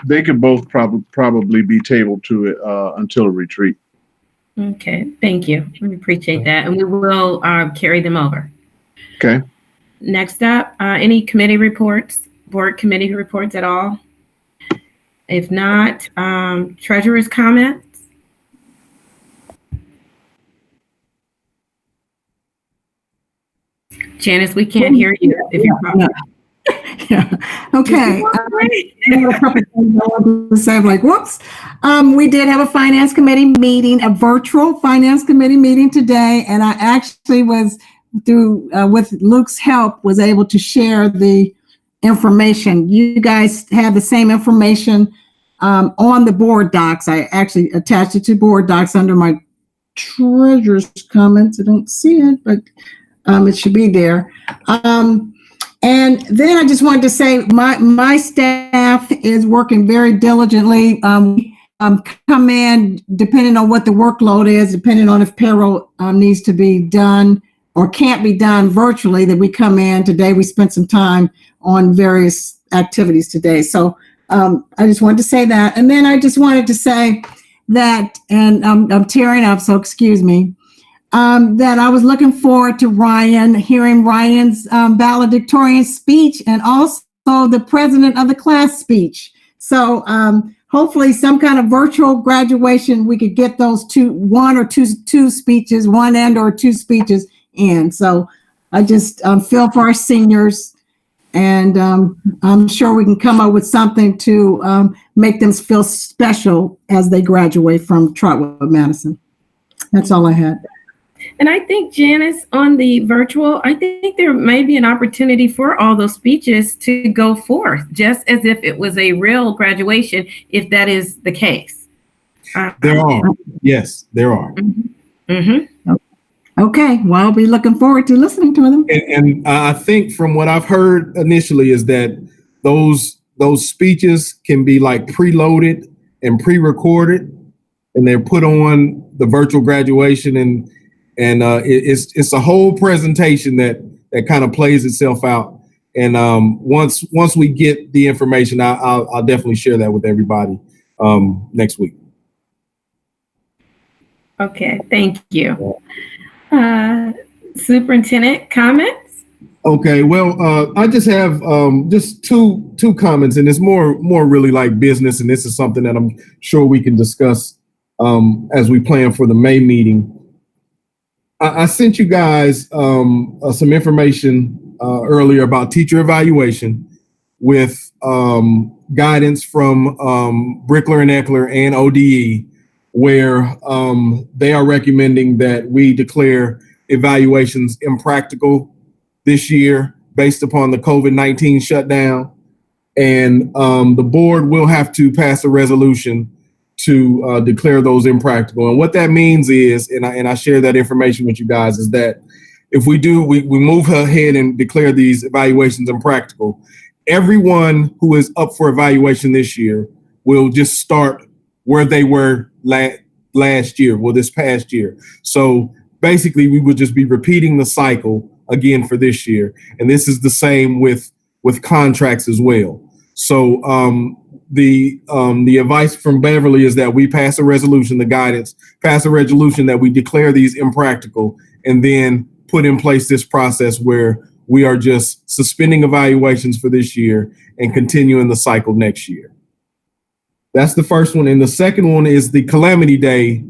they could both probably be tabled to it until a retreat.
Okay, thank you. We appreciate that, and we will carry them over.
Okay.
Next up, any committee reports, board committee reports at all? If not, treasurer's comments. Janice, we can't hear you if you're talking.
Yeah. Okay. I had a couple things I wanted to say. I'm like, whoops. We did have a finance committee meeting, a virtual finance committee meeting today, and I actually was with Luke's help, was able to share the information. You guys have the same information on the board docs. I actually attached it to board docs under my treasurer's comments. I don't see it, but it should be there. And then I just wanted to say my staff is working very diligently. Come in depending on what the workload is, depending on if payroll needs to be done or can't be done virtually, that we come in. Today we spent some time on various activities today. So I just wanted to say that. And then I just wanted to say that, and I'm tearing up, so excuse me, that I was looking forward to hearing Ryan's valedictorian speech and also the president of the class speech. So hopefully some kind of virtual graduation, we could get those one or two speeches, one and or two speeches in. So I just feel for our seniors, and I'm sure we can come up with something to make them feel special as they graduate from Trotwood-Madison. That's all I had.
And I think, Janice, on the virtual, I think there may be an opportunity for all those speeches to go forth, just as if it was a real graduation, if that is the case.
There are. Yes, there are.
Mm-hmm. Mm-hmm.
Okay, well, I'll be looking forward to listening to them.
And I think from what I've heard initially is that those speeches can be like preloaded and pre-recorded, and they're put on the virtual graduation, and it's a whole presentation that kind of plays itself out. And once we get the information, I'll definitely share that with everybody next week.
Okay, thank you. Superintendent, comments?
Okay, well, I just have just two comments, and it's more really like business, and this is something that I'm sure we can discuss as we plan for the May meeting. I sent you guys some information earlier about teacher evaluation with guidance from Brickler and Eckler and ODE, where they are recommending that we declare evaluations impractical this year based upon the COVID-19 shutdown. And the board will have to pass a resolution to declare those impractical. And what that means is, and I share that information with you guys, is that if we move ahead and declare these evaluations impractical, everyone who is up for evaluation this year will just start where they were last year, well, this past year. So basically, we would just be repeating the cycle again for this year. And this is the same with contracts as well. So the advice from Beverly is that we pass a resolution, the guidance, pass a resolution that we declare these impractical, and then put in place this process where we are just suspending evaluations for this year and continuing the cycle next year. That's the first one. And the second one is the calamity day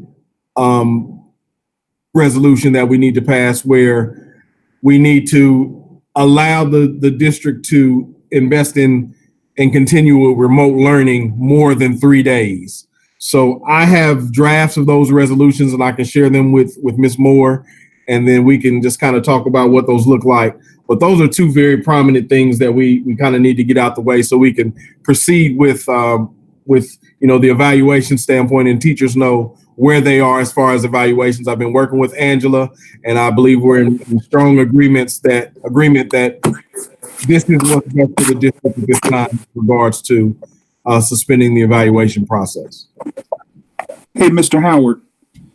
resolution that we need to pass, where we need to allow the district to invest in and continue with remote learning more than 3 days. So I have drafts of those resolutions and I can share them with Ms. Moore, and then we can just kind of talk about what those look like. But those are two very prominent things that we kind of need to get out the way so we can proceed with the evaluation standpoint, and teachers know where they are as far as evaluations. I've been working with Angela, and I believe we're in strong agreement that this is what's best for the district at this time in regards to suspending the evaluation process.
Hey, Mr. Howard.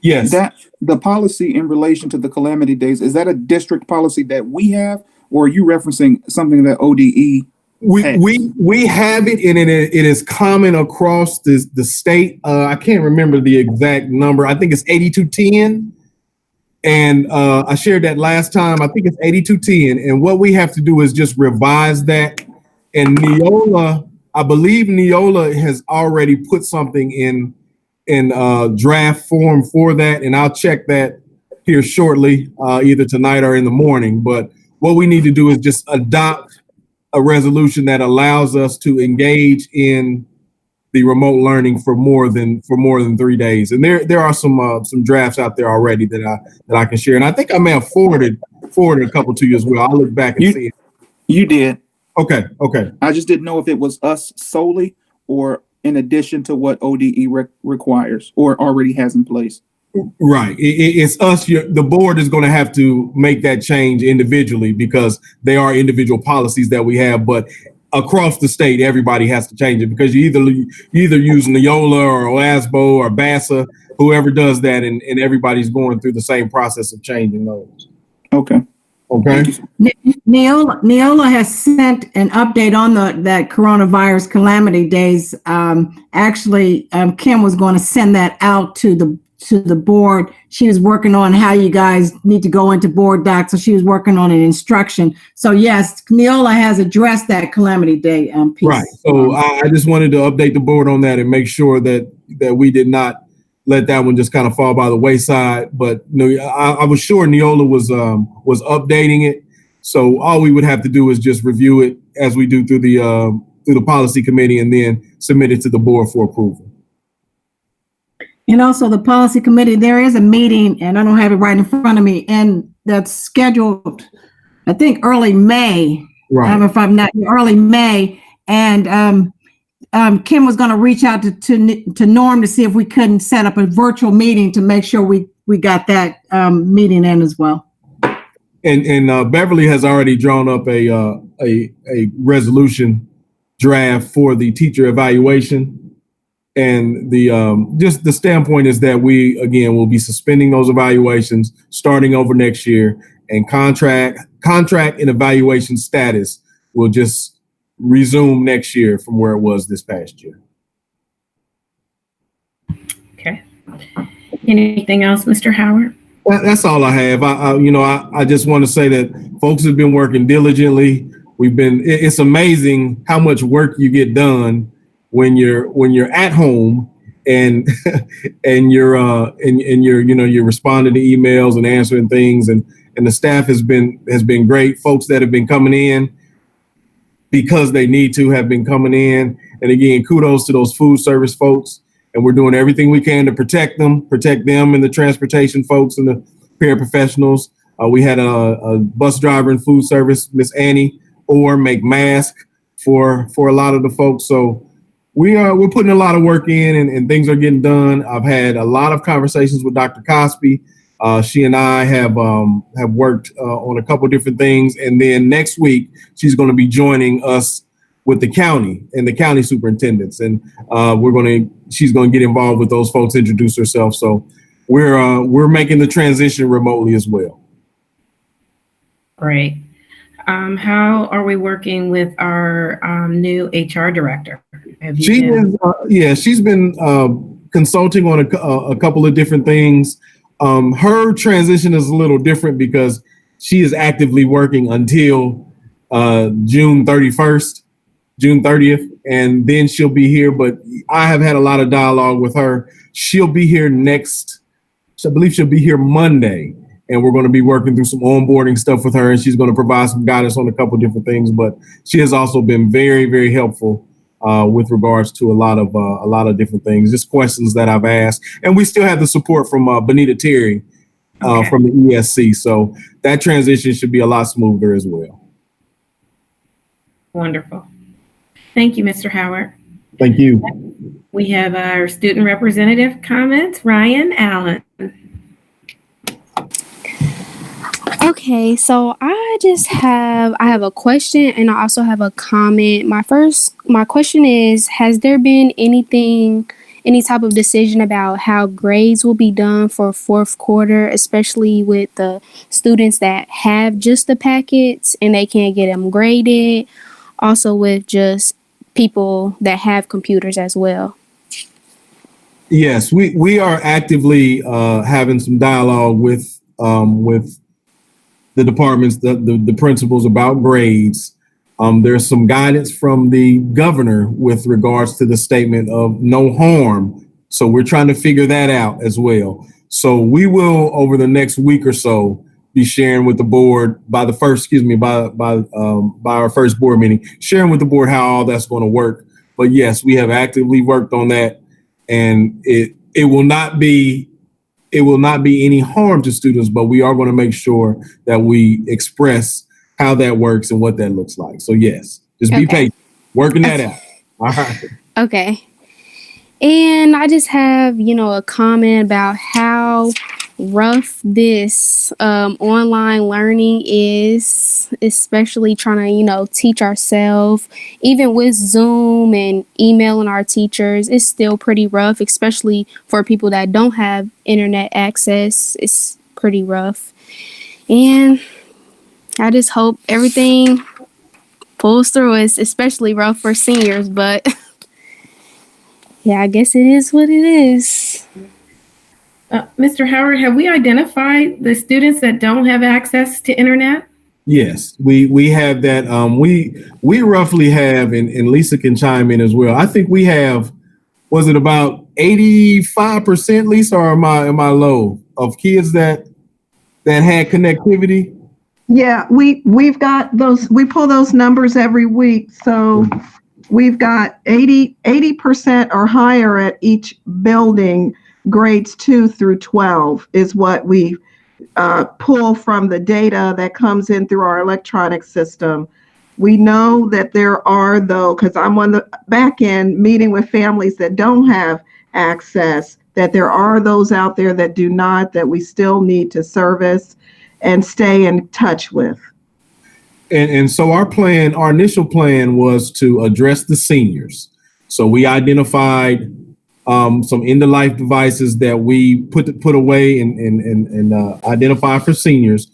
Yes.
That the policy in relation to the calamity days, is that a district policy that we have, or are you referencing something that ODE?
We have it, and it is common across the state. I can't remember the exact number. I think it's 8210. And I shared that last time. I think it's 8210. And what we have to do is just revise that. And Neola, I believe Neola has already put something in draft form for that. And I'll check that here shortly, either tonight or in the morning. But what we need to do is just adopt a resolution that allows us to engage in the remote learning for more than 3 days. And there are some drafts out there already that I can share. And I think I may have forwarded a couple to you as well. I'll look back and see it.
You did.
Okay.
I just didn't know if it was us solely or in addition to what ODE requires or already has in place.
Right. It's us. The board is going to have to make that change individually because they are individual policies that we have. But across the state, everybody has to change it because you either use Neola or OASBO or BASA, whoever does that, and everybody's going through the same process of changing those.
Okay.
Neola has sent an update on that coronavirus calamity days. Actually, Kim was going to send that out to the board. She was working on how you guys need to go into board docs. So she was working on an instruction. So yes, Neola has addressed that calamity day piece.
Right. So I just wanted to update the board on that and make sure that we did not let that one just kind of fall by the wayside. But I was sure Neola was updating it. So all we would have to do is just review it as we do through the policy committee and then submit it to the board for approval.
And also the policy committee, there is a meeting, and I don't have it right in front of me, and that's scheduled, I think, early May.
Right.
If I'm not early May, and Kim was going to reach out to Norm to see if we couldn't set up a virtual meeting to make sure we got that meeting in as well.
And Beverly has already drawn up a resolution draft for the teacher evaluation. And the standpoint is that we, again, will be suspending those evaluations starting over next year, and contract and evaluation status will just resume next year from where it was this past year.
Okay. Anything else, Mr. Howard?
That's all I have. I just want to say that folks have been working diligently. It's amazing how much work you get done when you're at home and you're responding to emails and answering things, and the staff has been great. Folks that have been coming in because they need to have been coming in. And again, kudos to those food service folks. And we're doing everything we can to protect them and the transportation folks and the paraprofessionals. We had a bus driver in food service, Miss Annie, make masks for a lot of the folks. So we're putting a lot of work in, and things are getting done. I've had a lot of conversations with Dr. Cosby. She and I have worked on a couple different things. And then next week, she's going to be joining us with the county and the county superintendents, and she's going to get involved with those folks, introduce herself. So we're making the transition remotely as well.
Great. How are we working with our new HR director?
She's been consulting on a couple of different things. Her transition is a little different because she is actively working until June 30th, and then she'll be here. But I have had a lot of dialogue with her. She'll be here I believe she'll be here Monday, and we're going to be working through some onboarding stuff with her, and she's going to provide some guidance on a couple of different things. But she has also been very, very helpful with regards to a lot of different things, just questions that I've asked. And we still have the support from Benita Terry from the ESC. So that transition should be a lot smoother as well.
Wonderful. Thank you, Mr. Howard.
Thank you.
We have our student representative comments, Ryan Allen.
Okay, so I have a question and I also have a comment. My question is, has there been any type of decision about how grades will be done for fourth quarter, especially with the students that have just the packets and they can't get them graded, also with just people that have computers as well?
Yes, we are actively having some dialogue with the departments, the principals about grades. There's some guidance from the governor with regards to the statement of no harm. So we're trying to figure that out as well. So we will, over the next week or so, be sharing with the board by our first board meeting, sharing with the board how all that's going to work. But yes, we have actively worked on that, and it will not be any harm to students, but we are going to make sure that we express how that works and what that looks like. So yes, just be patient, working that out. All right.
Okay. And I just have, a comment about how rough this online learning is, especially trying to, teach ourselves. Even with Zoom and emailing our teachers, it's still pretty rough, especially for people that don't have internet access. It's pretty rough. And I just hope everything pulls through. It's especially rough for seniors, but yeah, I guess it is what it is.
Mr. Howard, have we identified the students that don't have access to internet?
Yes, we have that. We roughly have, and Lisa can chime in as well. I think we have, was it about 85%, Lisa, or am I low, of kids that had connectivity?
Yeah, we've got those, we pull those numbers every week. So we've got 80% or higher at each building. Grades 2 through 12 is what we pull from the data that comes in through our electronic system. We know that there are, though, because I'm on the back end meeting with families that don't have access, that there are those out there that do not, that we still need to service and stay in touch with.
And so our initial plan was to address the seniors. So we identified some end-of-life devices that we put away and identify for seniors.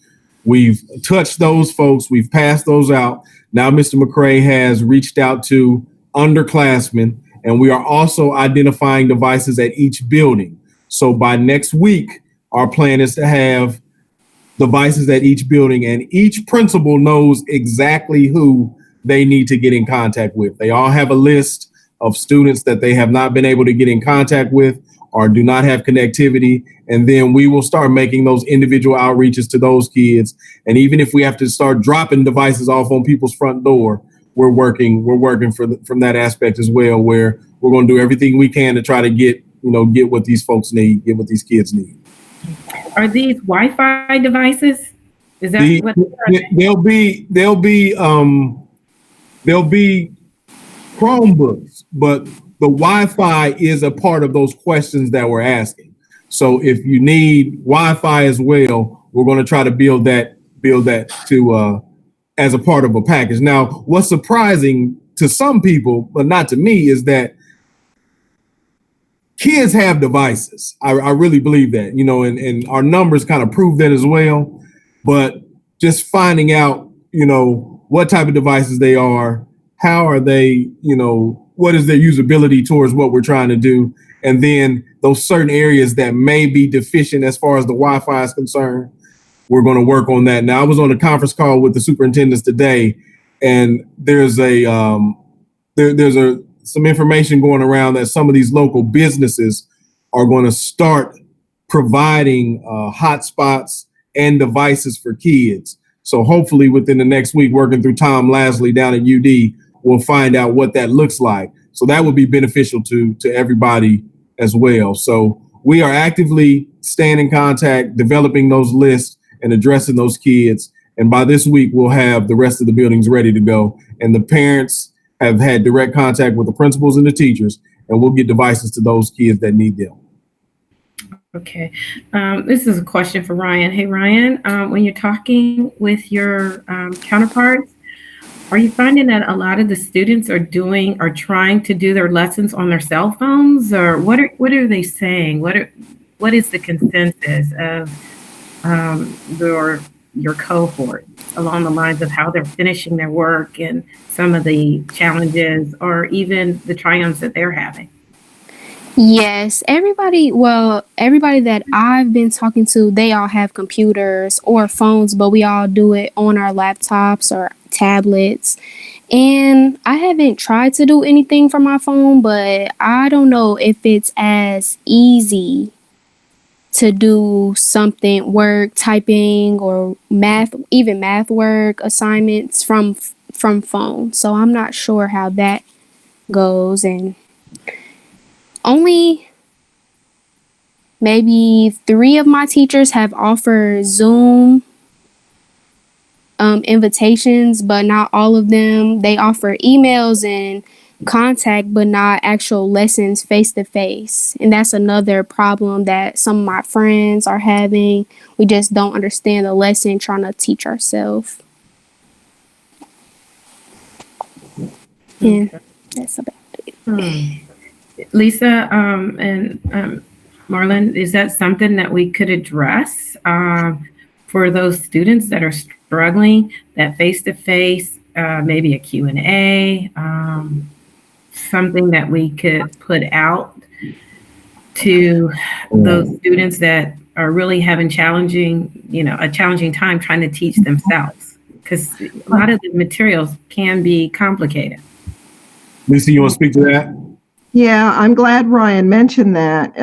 We've touched those folks. We've passed those out. Now Mr. McCray has reached out to underclassmen, and we are also identifying devices at each building. So by next week, our plan is to have devices at each building, and each principal knows exactly who they need to get in contact with. They all have a list of students that they have not been able to get in contact with or do not have connectivity. And then we will start making those individual outreaches to those kids. And even if we have to start dropping devices off on people's front door, we're working from that aspect as well, where we're going to do everything we can to try to get what these folks need, get what these kids need.
Are these Wi-Fi devices? Is that what
they'll be Chromebooks, but the Wi-Fi is a part of those questions that we're asking. So if you need Wi-Fi as well, we're going to try to build that to as a part of a package. Now, what's surprising to some people, but not to me, is that kids have devices. I really believe that, and our numbers kind of prove that as well. But just finding out, what type of devices they are, how are they, what is their usability towards what we're trying to do? And then those certain areas that may be deficient as far as the Wi-Fi is concerned, we're going to work on that. Now, I was on a conference call with the superintendents today, and there's some information going around that some of these local businesses are going to start providing hotspots and devices for kids. So hopefully within the next week, working through Tom Lasley down at UD, we'll find out what that looks like. So that would be beneficial to everybody as well. So we are actively staying in contact, developing those lists and addressing those kids. And by this week, we'll have the rest of the buildings ready to go. And the parents have had direct contact with the principals and the teachers, and we'll get devices to those kids that need them.
Okay. This is a question for Ryan. Hey, Ryan, when you're talking with your counterparts, are you finding that a lot of the students are trying to do their lessons on their cell phones, or what are they saying? What is the consensus of your cohort along the lines of how they're finishing their work and some of the challenges or even the triumphs that they're having?
Yes, everybody that I've been talking to, they all have computers or phones, but we all do it on our laptops or tablets. And I haven't tried to do anything from my phone, but I don't know if it's as easy to do something, work, typing, or math work, assignments from phone. So I'm not sure how that goes. And only maybe 3 of my teachers have offered Zoom invitations, but not all of them. They offer emails and contact, but not actual lessons face to face. And that's another problem that some of my friends are having. We just don't understand the lesson, trying to teach ourselves. And that's about it.
Lisa and Marlon, is that something that we could address for those students that are struggling, that face-to-face, maybe a Q&A, something that we could put out to those students that are really having a challenging time trying to teach themselves? Because a lot of the materials can be complicated.
Lisa, you want to speak to that?
Yeah, I'm glad Ryan mentioned that.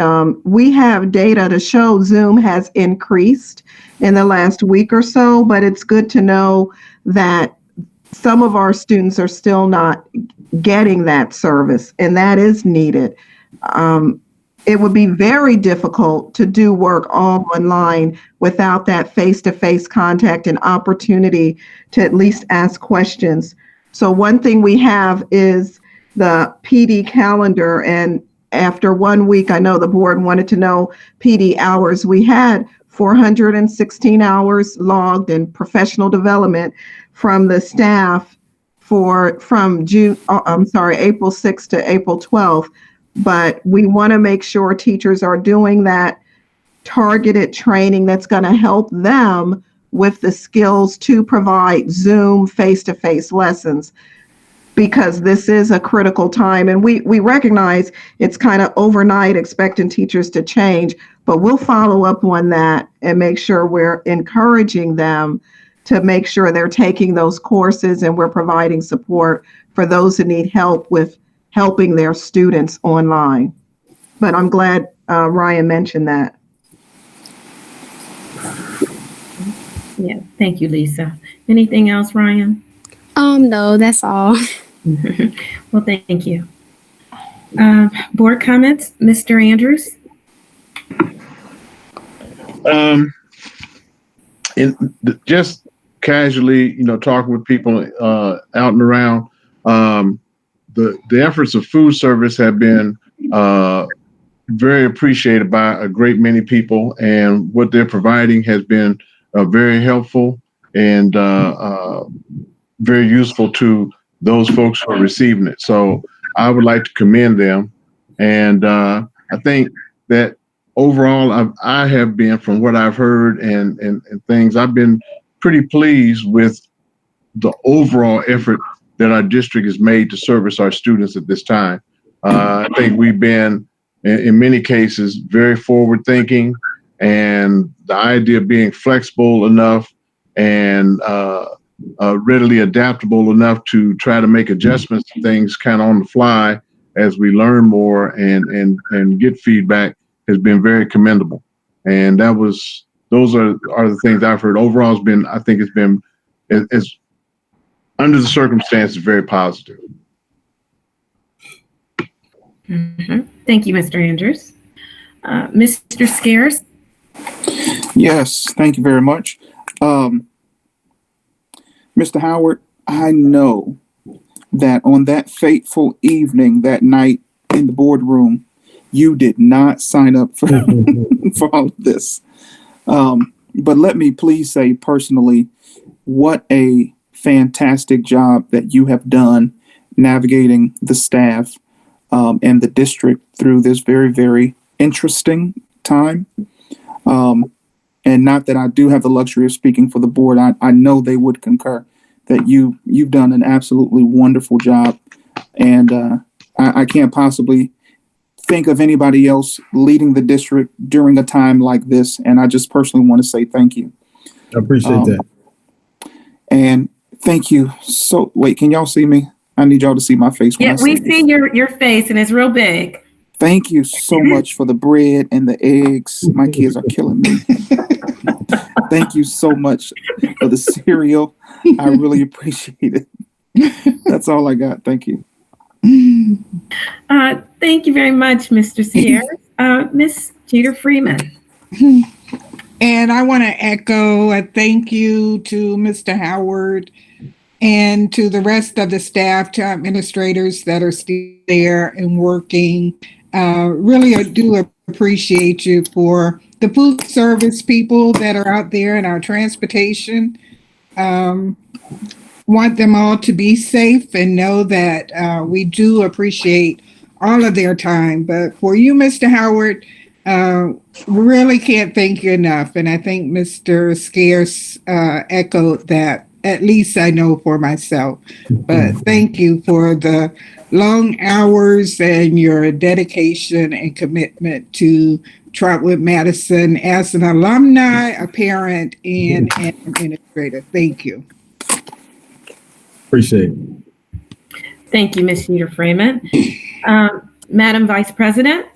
We have data to show Zoom has increased in the last week or so, but it's good to know that some of our students are still not getting that service, and that is needed. It would be very difficult to do work all online without that face-to-face contact and opportunity to at least ask questions. So one thing we have is the PD calendar, and after 1 week, I know the board wanted to know PD hours. We had 416 hours logged in professional development from the staff from April 6th to April 12th. But we want to make sure teachers are doing that targeted training that's going to help them with the skills to provide Zoom face-to-face lessons, because this is a critical time. And we recognize it's kind of overnight expecting teachers to change, but we'll follow up on that and make sure we're encouraging them to make sure they're taking those courses, and we're providing support for those who need help with helping their students online. But I'm glad Ryan mentioned that.
Yeah, thank you, Lisa. Anything else, Ryan?
No, that's all.
Well, thank you. Board comments, Mr. Andrews?
Just casually, talking with people out and around, the efforts of food service have been very appreciated by a great many people, and what they're providing has been very helpful and very useful to those folks who are receiving it. So I would like to commend them. And I think that overall, I have been, from what I've heard and things, I've been pretty pleased with the overall effort that our district has made to service our students at this time. I think we've been, in many cases, very forward thinking, and the idea of being flexible enough and readily adaptable enough to try to make adjustments to things kind of on the fly as we learn more and get feedback has been very commendable. And those are the things I've heard. Overall, I think it's been, it's under the circumstances, very positive.
Mm-hmm. Thank you, Mr. Andrews. Mr. Scares?
Yes, thank you very much. Mr. Howard, I know that on that fateful evening, that night in the boardroom, you did not sign up for, for all of this. But let me please say personally, what a fantastic job that you have done navigating the staff and the district through this very, very interesting time. And not that I do have the luxury of speaking for the board. I know they would concur that you've done an absolutely wonderful job. And I can't possibly think of anybody else leading the district during a time like this. And I just personally want to say thank you.
I appreciate that.
And thank you. So wait, can y'all see me? I need y'all to see my face.
Yeah, we see your face and it's real big.
Thank you so much for the bread and the eggs. My kids are killing me. Thank you so much for the cereal. I really appreciate it. That's all I got. Thank you.
Thank you very much, Mr. Scares. Ms. Jeter Freeman.
And I want to echo a thank you to Mr. Howard and to the rest of the staff, to administrators that are still there and working. Really, I do appreciate you for the food service people that are out there in our transportation. Want them all to be safe and know that we do appreciate all of their time. But for you, Mr. Howard, really can't thank you enough. And I think Mr. Scares echoed that, at least I know for myself. But thank you for the long hours and your dedication and commitment to Trotwood-Madison as an alumni, a parent, and an administrator. Thank you.
Appreciate it.
Thank you, Ms. Jeter Freeman. Madam Vice President?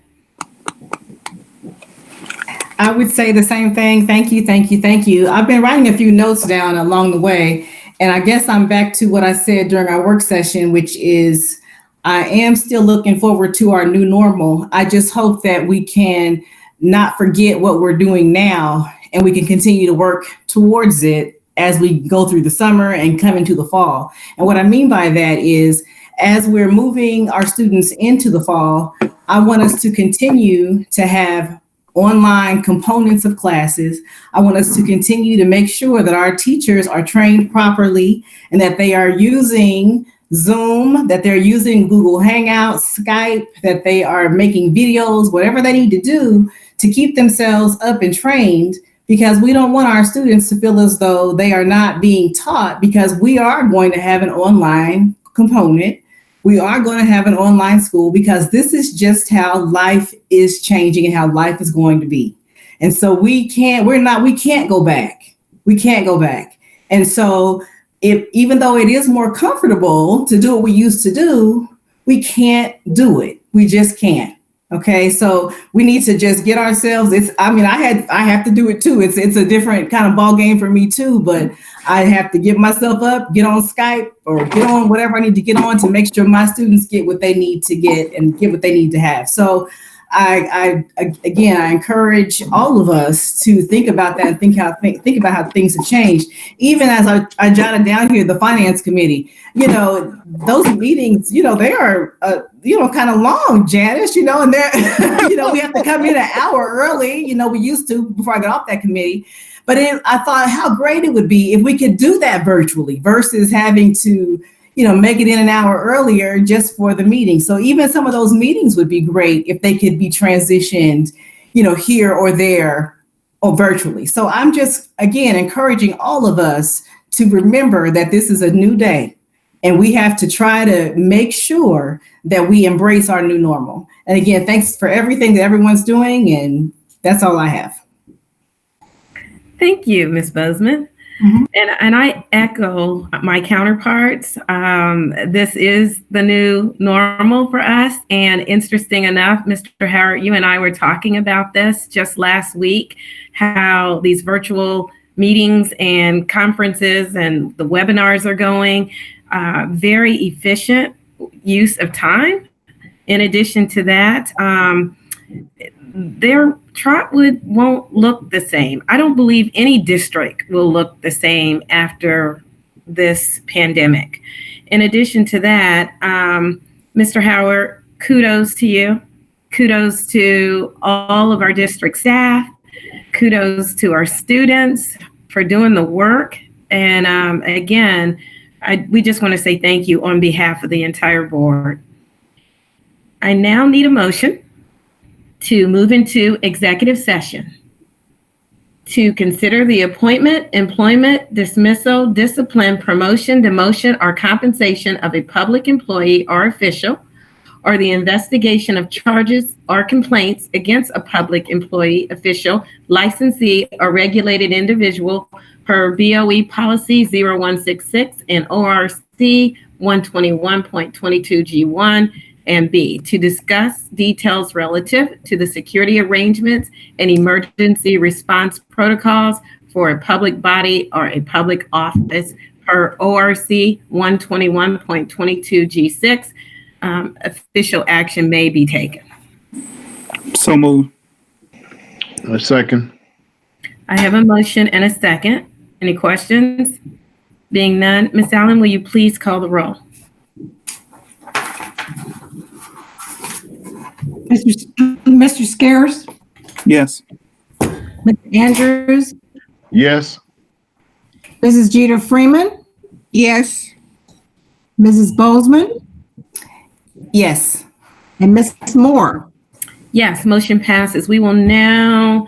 I would say the same thing. Thank you, thank you, thank you. I've been writing a few notes down along the way, and I guess I'm back to what I said during our work session, which is I am still looking forward to our new normal. I just hope that we can not forget what we're doing now, and we can continue to work towards it as we go through the summer and come into the fall. And what I mean by that is, as we're moving our students into the fall, I want us to continue to have online components of classes. I want us to continue to make sure that our teachers are trained properly and that they are using Zoom, that they're using Google Hangouts, Skype, that they are making videos, whatever they need to do to keep themselves up and trained, because we don't want our students to feel as though they are not being taught, because we are going to have an online component. We are going to have an online school, because this is just how life is changing and how life is going to be. And so we can't go back. We can't go back. And so even though it is more comfortable to do what we used to do, we can't do it. We just can't. Okay, so we need to just get ourselves. I have to do it too. It's a different kind of ball game for me too, but I have to get myself up, get on Skype or get on whatever I need to get on to make sure my students get what they need to get and get what they need to have. So I encourage all of us to think about that and think about how things have changed. Even as I jotted down here, the finance committee, those meetings, they are, kind of long, Janice, and they're, we have to come in an hour early, we used to before I got off that committee. But I thought how great it would be if we could do that virtually versus having to, make it in an hour earlier just for the meeting. So even some of those meetings would be great if they could be transitioned, here or there or virtually. So I'm just, again, encouraging all of us to remember that this is a new day and we have to try to make sure that we embrace our new normal. And again, thanks for everything that everyone's doing. And that's all I have.
Thank you, Ms. Bozeman. Mm-hmm. And I echo my counterparts. This is the new normal for us. And interesting enough, Mr. Howard, you and I were talking about this just last week, how these virtual meetings and conferences and the webinars are going, very efficient use of time. In addition to that, their Trotwood won't look the same. I don't believe any district will look the same after this pandemic. In addition to that, Mr. Howard, kudos to you. Kudos to all of our district staff. Kudos to our students for doing the work. And again, we just want to say thank you on behalf of the entire board. I now need a motion to move into executive session to consider the appointment, employment, dismissal, discipline, promotion, demotion, or compensation of a public employee or official, or the investigation of charges or complaints against a public employee, official, licensee, or regulated individual per BOE Policy 0166 and ORC 121.22G1 and B, to discuss details relative to the security arrangements and emergency response protocols for a public body or a public office per ORC 121.22G6. Official action may be taken.
So moved.
A second.
I have a motion and a second. Any questions? Being none, Ms. Allen, will you please call the roll?
Mr. Scares?
Yes.
Mr. Andrews?
Yes.
Mrs. Jeter Freeman?
Yes.
Mrs. Bozeman?
Yes.
And Mrs. Moore?
Yes, motion passes. We will now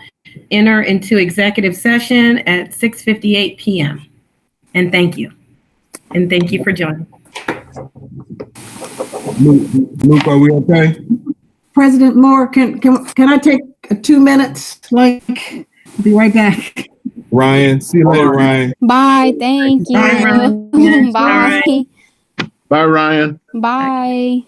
enter into executive session at 6:58 p.m. And thank you. And thank you for joining.
Luke, are we okay?
President Moore, can I take 2 minutes? I'll be right back.
Ryan, see you later, Ryan.
Bye. Thank you.
Bye, Ryan.
Bye.
Bye, Ryan.
Bye.